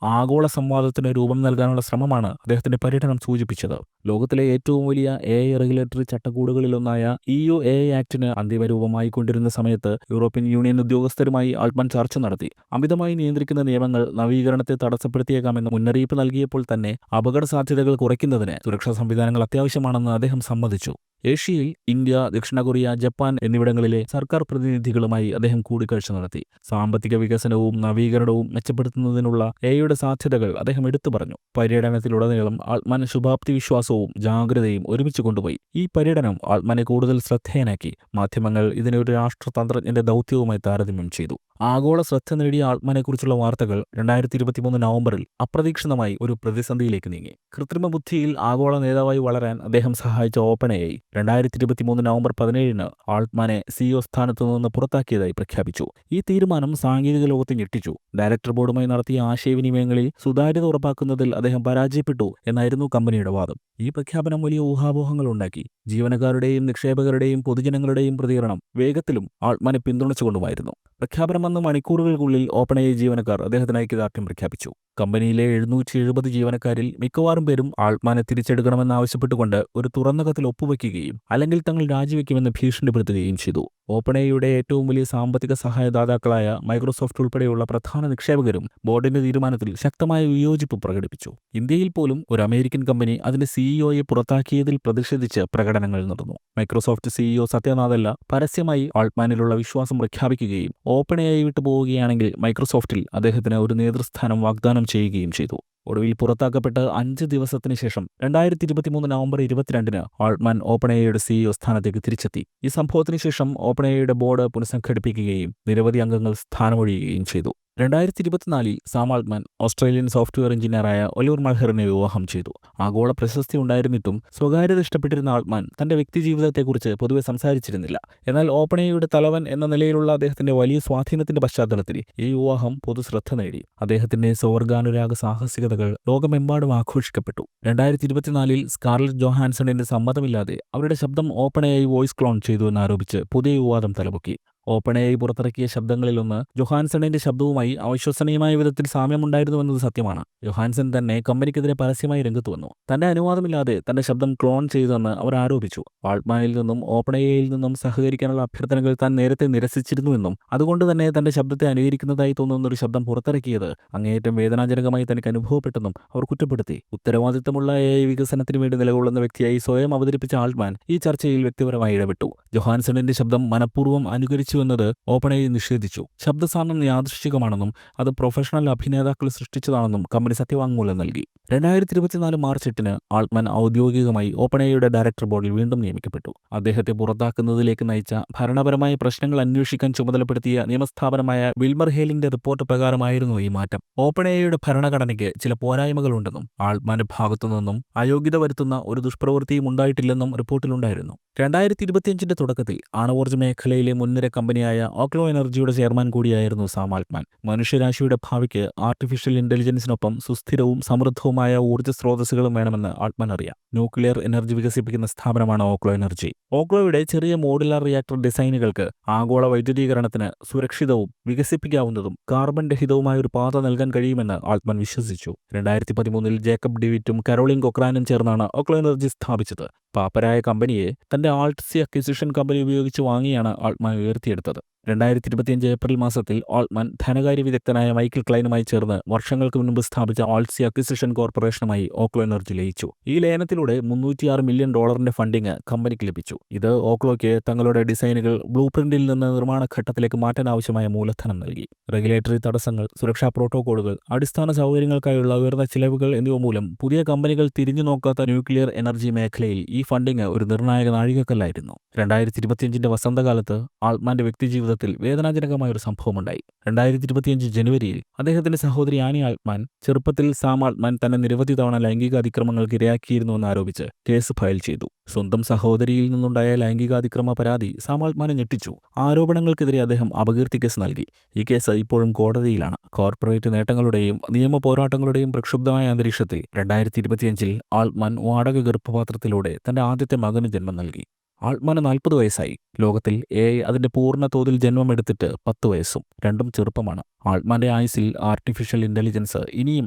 ആഗോള സംവാദത്തിന് രൂപം നൽകാനുള്ള ശ്രമമാണ് അദ്ദേഹത്തിന്റെ പര്യടനം സൂചിപ്പിച്ചത്. ലോകത്തിലെ ഏറ്റവും വലിയ AI റെഗുലേറ്ററി ചട്ടക്കൂടുകളിലൊന്നായ EU AI ആക്ടിന് അന്തിമരൂപമായി കൊണ്ടിരുന്ന സമയത്ത് യൂറോപ്യൻ യൂണിയൻ ഉദ്യോഗസ്ഥരുമായി ആൾട്ട്മാൻ ചർച്ച നടത്തി. അമിതമായി നിയന്ത്രിക്കുന്ന നിയമങ്ങൾ നവീകരണത്തെ തടസ്സപ്പെടുത്തിയേക്കാമെന്ന് മുന്നറിയിപ്പ് നൽകിയപ്പോൾ തന്നെ അപകട സാധ്യതകൾ കുറയ്ക്കുന്നതിന് സുരക്ഷാ സംവിധാനങ്ങൾ അത്യാവശ്യമാണെന്ന് അദ്ദേഹം സമ്മതിച്ചു. ഏഷ്യയിൽ ഇന്ത്യ, ദക്ഷിണ കൊറിയ, ജപ്പാൻ എന്നിവിടങ്ങളിലെ സർക്കാർ പ്രതിനിധികളുമായി അദ്ദേഹം കൂടിക്കാഴ്ച നടത്തി. സാമ്പത്തിക വികസനവും നവീകരണവും മെച്ചപ്പെടുത്തുന്നതിനുള്ള AIയുടെ സാധ്യതകൾ അദ്ദേഹം എടുത്തു പറഞ്ഞു. പര്യടനത്തിലുടനീളം ആൾട്ട്മാൻ ശുഭാപ്തി വിശ്വാസവും ജാഗ്രതയും ഒരുമിച്ച് കൊണ്ടുപോയി. ഈ പര്യടനം ആൾട്ട്മാനെ കൂടുതൽ ശ്രദ്ധേയനാക്കി. മാധ്യമങ്ങൾ ഇതിനെ ഒരു രാഷ്ട്രതന്ത്രജ്ഞന്റെ ദൗത്യവുമായി താരതമ്യം ചെയ്തു. ആഗോള ശ്രദ്ധ നേടിയ ആൾട്ട്മാനെക്കുറിച്ചുള്ള വാർത്തകൾ 2023 നവംബറിൽ അപ്രതീക്ഷിതമായി ഒരു പ്രതിസന്ധിയിലേക്ക് നീങ്ങി. കൃത്രിമ ബുദ്ധിയിൽ ആഗോള നേതാവായി വളരാൻ അദ്ദേഹം സഹായിച്ച OpenAI 2023 നവംബർ 17 ആൾട്ട്മാനെ CEO സ്ഥാനത്തു നിന്ന് പുറത്താക്കിയതായി പ്രഖ്യാപിച്ചു. ഈ തീരുമാനം സാങ്കേതിക ലോകത്തെ ഞെട്ടിച്ചു. ഡയറക്ടർ ബോർഡുമായി നടത്തിയ ആശയവിനിമയങ്ങളിൽ സുതാര്യത ഉറപ്പാക്കുന്നതിൽ അദ്ദേഹം പരാജയപ്പെട്ടു എന്നായിരുന്നു കമ്പനിയുടെ വാദം. ഈ പ്രഖ്യാപനം വലിയ ഊഹാപോഹങ്ങൾ ഉണ്ടാക്കി. ജീവനക്കാരുടെയും നിക്ഷേപകരുടെയും പൊതുജനങ്ങളുടെയും പ്രതികരണം വേഗത്തിലും ആൾട്ട്മാനെ പിന്തുണച്ചുകൊണ്ടുമായിരുന്നു. പ്രഖ്യാപനം വന്ന മണിക്കൂറുകൾക്കുള്ളിൽ OpenAI ജീവനക്കാർ അദ്ദേഹത്തിന് ഐക്യദാർഢ്യം പ്രഖ്യാപിച്ചു. കമ്പനിയിലെ 770 ജീവനക്കാരിൽ മിക്കവാറും പേരും ആൾട്ട്മാനെ തിരിച്ചെടുക്കണമെന്നാവശ്യപ്പെട്ടുകൊണ്ട് ഒരു തുറന്ന കത്തിൽ ഒപ്പുവെക്കുകയും അല്ലെങ്കിൽ തങ്ങൾ രാജിവെക്കുമെന്ന് ഭീഷണിപ്പെടുത്തുകയും ചെയ്തു. OpenAIയുടെ ഏറ്റവും വലിയ സാമ്പത്തിക സഹായദാതാക്കളായ മൈക്രോസോഫ്റ്റ് ഉൾപ്പെടെയുള്ള പ്രധാന നിക്ഷേപകരും ബോർഡിന്റെ തീരുമാനത്തിൽ ശക്തമായ വിയോജിപ്പ് പ്രകടിപ്പിച്ചു. ഇന്ത്യയിൽ പോലും ഒരു അമേരിക്കൻ കമ്പനി അതിന്റെ CEOയെ പുറത്താക്കിയതിൽ പ്രതിഷേധിച്ച് പ്രകടനങ്ങൾ നടന്നു. മൈക്രോസോഫ്റ്റ് CEO സത്യ നാദല്ല പരസ്യമായി ആൾട്ട്മാനിലുള്ള വിശ്വാസം പ്രഖ്യാപിക്കുകയും OpenAI വിട്ടുപോവുകയാണെങ്കിൽ മൈക്രോസോഫ്റ്റിൽ അദ്ദേഹത്തിന് ഒരു നേതൃസ്ഥാനം വാഗ്ദാനം ചെയ്യുകയും ചെയ്തു. ഒടുവിൽ പുറത്താക്കപ്പെട്ട് 5 ദിവസത്തിന് ശേഷം 2023 നവംബർ 22 ആൾട്ട്മാൻ OpenAIയുടെ CEO സ്ഥാനത്തേക്ക് തിരിച്ചെത്തി. ഈ സംഭവത്തിന് ശേഷം OpenAIയുടെ ബോർഡ് പുനഃസംഘടിപ്പിക്കുകയും നിരവധി അംഗങ്ങൾ സ്ഥാനമൊഴിയുകയും ചെയ്തു. 2024 സാം ആൾട്ട്മാൻ ഓസ്ട്രേലിയൻ സോഫ്റ്റ്വെയർ എഞ്ചിനീയറായ ഒലിവർ മൾഹറിനെ വിവാഹം ചെയ്തു. ആഗോള പ്രശസ്തി ഉണ്ടായിരുന്നിട്ടും സ്വകാര്യത ഇഷ്ടപ്പെട്ടിരുന്ന ആൾട്ട്മാൻ തന്റെ വ്യക്തിജീവിതത്തെക്കുറിച്ച് പൊതുവെ സംസാരിച്ചിരുന്നില്ല. എന്നാൽ OpenAIയുടെ തലവൻ എന്ന നിലയിലുള്ള അദ്ദേഹത്തിന്റെ വലിയ സ്വാധീനത്തിന്റെ പശ്ചാത്തലത്തിൽ ഈ വിവാഹം പൊതുശ്രദ്ധ നേടി. അദ്ദേഹത്തിന്റെ സ്വർഗാനുരാഗ സാഹസികതകൾ ലോകമെമ്പാടും ആഘോഷിക്കപ്പെട്ടു. 2024 സ്കാർലറ്റ് ജോഹാൻസണിന്റെ സമ്മതമില്ലാതെ അവരുടെ ശബ്ദം OpenAI വോയിസ് ക്ലോൺ ചെയ്തു എന്നാരോപിച്ച് പുതിയ വിവാദം തലപൊക്കി. OpenAI പുറത്തിറക്കിയ ശബ്ദങ്ങളിലൊന്ന് ജൊഹാൻസണിന്റെ ശബ്ദവുമായി അവിശ്വസനീയമായ വിധത്തിൽ സാമ്യമുണ്ടായിരുന്നുവെന്നത് സത്യമാണ്. ജൊഹാൻസൺ തന്നെ കമ്പനിക്കെതിരെ പരസ്യമായി രംഗത്ത് വന്നു. തന്റെ അനുവാദമില്ലാതെ തന്റെ ശബ്ദം ക്ലോൺ ചെയ്തെന്ന് അവർ ആരോപിച്ചു. ആൾട്ട്മാനിൽ നിന്നും OpenAIയിൽ നിന്നും സഹകരിക്കാനുള്ള അഭ്യർത്ഥനകൾ താൻ നേരത്തെ നിരസിച്ചിരുന്നുവെന്നും അതുകൊണ്ട് തന്നെ തന്റെ ശബ്ദത്തെ അനുകരിക്കുന്നതായി തോന്നുന്ന ഒരു ശബ്ദം പുറത്തിറക്കിയത് അങ്ങേയറ്റം വേദനാജനകമായി തനിക്ക് അനുഭവപ്പെട്ടെന്നും അവർ കുറ്റപ്പെടുത്തി. ഉത്തരവാദിത്തമുള്ള AI വികസനത്തിന് വേണ്ടി നിലകൊള്ളുന്ന വ്യക്തിയായി സ്വയം അവതരിപ്പിച്ച ആൾട്ട്മാൻ ഈ ചർച്ചയിൽ വ്യക്തിപരമായി ഇടപെട്ടു. ജൊഹാൻസണിന്റെ ശബ്ദം മനഃപൂർവ്വം അനുകരിച്ചു ലഭിച്ചുവെന്നത് OpenAI നിഷേധിച്ചു. ശബ്ദസാധനം യാദൃശ്ചികമാണെന്നും അത് പ്രൊഫഷണൽ അഭിനേതാക്കൾ സൃഷ്ടിച്ചതാണെന്നും കമ്പനി സത്യവാങ്മൂലം നൽകി. 2024 മാർച്ച് 8-ന് ആൾട്ട്മാൻ ഔദ്യോഗികമായി OpenAIയുടെ ഡയറക്ടർ ബോർഡിൽ വീണ്ടും നിയമിക്കപ്പെട്ടു. അദ്ദേഹത്തെ പുറത്താക്കുന്നതിലേക്ക് നയിച്ച ഭരണപരമായ പ്രശ്നങ്ങൾ അന്വേഷിക്കാൻ ചുമതലപ്പെടുത്തിയ നിയമസ്ഥാപനമായ വിൽമർ ഹേലിന്റെ റിപ്പോർട്ട് പ്രകാരമായിരുന്നു ഈ മാറ്റം. OpenAIയുടെ ഭരണഘടനയ്ക്ക് ചില പോരായ്മകളുണ്ടെന്നും ആൾട്ട്മാന്റെ ഭാഗത്തുനിന്നും അയോഗ്യത വരുത്തുന്ന ഒരു ദുഷ്പ്രവൃത്തിയും ഉണ്ടായിട്ടില്ലെന്നും റിപ്പോർട്ടിലുണ്ടായിരുന്നു. 2025 തുടക്കത്തിൽ ആണവോർജ്ജ മേഖലയിലെ മുൻനിര കമ്പനിയായ ഓക്ലോ എനർജിയുടെ ചെയർമാൻ കൂടിയായിരുന്നു സാം ആൾട്ട്മാൻ. മനുഷ്യരാശിയുടെ ഭാവിക്ക് ആർട്ടിഫിഷ്യൽ ഇന്റലിജൻസിനൊപ്പം സുസ്ഥിരവും സമൃദ്ധവുമായ ഊർജ്ജ സ്രോതസ്സുകളും വേണമെന്ന് ആൾട്ട്മാൻ അറിയാം. ന്യൂക്ലിയർ എനർജി വികസിപ്പിക്കുന്ന സ്ഥാപനമാണ് ഓക്ലോ എനർജി. ഓക്ലോയുടെ ചെറിയ മോഡുലാർ റിയാക്ടർ ഡിസൈനുകൾക്ക് ആഗോള വൈദ്യുതീകരണത്തിന് സുരക്ഷിതവും വികസിപ്പിക്കാവുന്നതും കാർബൺ രഹിതവുമായ ഒരു പാത നൽകാൻ കഴിയുമെന്ന് ആൾട്ട്മാൻ വിശ്വസിച്ചു. 2013 ജേക്കബ് ഡിവിറ്റും കരോളിൻ കൊക്രാനും ചേർന്നാണ് ഓക്ലോ എനർജി സ്ഥാപിച്ചത്. പാപ്പരായ കമ്പനിയെ തന്റെ ആൾട്ട്സി അക്വിസിഷൻ കമ്പനി ഉപയോഗിച്ച് വാങ്ങിയാണ് ആൾട്ട്മാൻ ഉയർത്തിയെടുത്തത്. 2025 ഏപ്രിൽ മാസത്തിൽ ആൾട്ട്മാൻ ധനകാര്യ വിദഗ്ധനായ മൈക്കിൾ ക്ലൈനുമായി ചേർന്ന് വർഷങ്ങൾക്ക് മുൻപ് സ്ഥാപിച്ച ആൾട്ട്സി അക്വിസിഷൻ കോർപ്പറേഷനുമായി ഓക്ലോ എനർജി ലയിച്ചു. ഈ ലയനത്തിലൂടെ $306 മില്യൺ ഫണ്ടിംഗ് കമ്പനിക്ക് ലഭിച്ചു. ഇത് ഓക്ലോയ്ക്ക് തങ്ങളുടെ ഡിസൈനുകൾ ബ്ലൂ പ്രിന്റിൽ നിന്ന് നിർമ്മാണ ഘട്ടത്തിലേക്ക് മാറ്റാൻ ആവശ്യമായ മൂലധനം നൽകി. റെഗുലേറ്ററി തടസ്സങ്ങൾ, സുരക്ഷാ പ്രോട്ടോക്കോളുകൾ, അടിസ്ഥാന സൗകര്യങ്ങൾക്കായുള്ള ഉയർന്ന ചിലവുകൾ എന്നിവ മൂലം പുതിയ കമ്പനികൾ തിരിഞ്ഞു നോക്കാത്ത ന്യൂക്ലിയർ എനർജി മേഖലയിൽ ഈ ഫണ്ടിംഗ് ഒരു നിർണായക നാഴികക്കല്ലായിരുന്നു. 2025 വസന്തകാലത്ത് ആൾട്ട്മാന്റെ വ്യക്തിജീവിതത്തിൽ വേദനാജനകമായ ഒരു സംഭവമുണ്ടായി. 2025 ജനുവരിയിൽ അദ്ദേഹത്തിന്റെ സഹോദരി ആനി ആൾട്ട്മാൻ ചെറുപ്പത്തിൽ സാം ആൾട്ട്മാൻ തന്നെ നിരവധി തവണ ലൈംഗിക അതിക്രമങ്ങൾക്ക് ഇരയാക്കിയിരുന്നുവെന്ന് ആരോപിച്ച് കേസ് ഫയൽ ചെയ്തു. സ്വന്തം സഹോദരിയിൽ നിന്നുണ്ടായ ലൈംഗികാതിക്രമ പരാതി സാം ആൾട്ട്മാനെ ഞെട്ടിച്ചു. ആരോപണങ്ങൾക്കെതിരെ അദ്ദേഹം അപകീർത്തി കേസ് നൽകി. ഈ കേസ് ഇപ്പോഴും കോടതിയിലാണ്. കോർപ്പറേറ്റ് നേട്ടങ്ങളുടെയും നിയമ പോരാട്ടങ്ങളുടെയും പ്രക്ഷുബ്ധമായ അന്തരീക്ഷത്തിൽ 2025 ആൾട്ട്മാൻ വാടക ഗർഭപാത്രത്തിലൂടെ തന്റെ ആദ്യത്തെ മകന് ജന്മം നൽകി. ആൾട്ട്മാന് 40 വയസ്സായി. ലോകത്തിൽ AI അതിന്റെ പൂർണ്ണ തോതിൽ ജന്മമെടുത്തിട്ട് 10 വയസ്സും. രണ്ടും ചെറുപ്പമാണ്. ആൾട്ട്മാന്റെ ആയുസ്സിൽ ആർട്ടിഫിഷ്യൽ ഇന്റലിജൻസ് ഇനിയും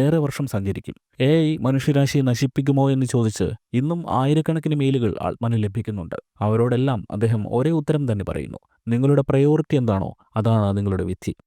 ഏറെ വർഷം സഞ്ചരിക്കും. AI മനുഷ്യരാശിയെ നശിപ്പിക്കുമോ എന്ന് ചോദിച്ച് ഇന്നും ആയിരക്കണക്കിന് മെയിലുകൾ ആൾട്ട്മാന് ലഭിക്കുന്നുണ്ട്. അവരോടെല്ലാം അദ്ദേഹം ഒരേ ഉത്തരം തന്നെ പറയുന്നു: നിങ്ങളുടെ പ്രയോറിറ്റി എന്താണോ അതാണ് നിങ്ങളുടെ വിധി.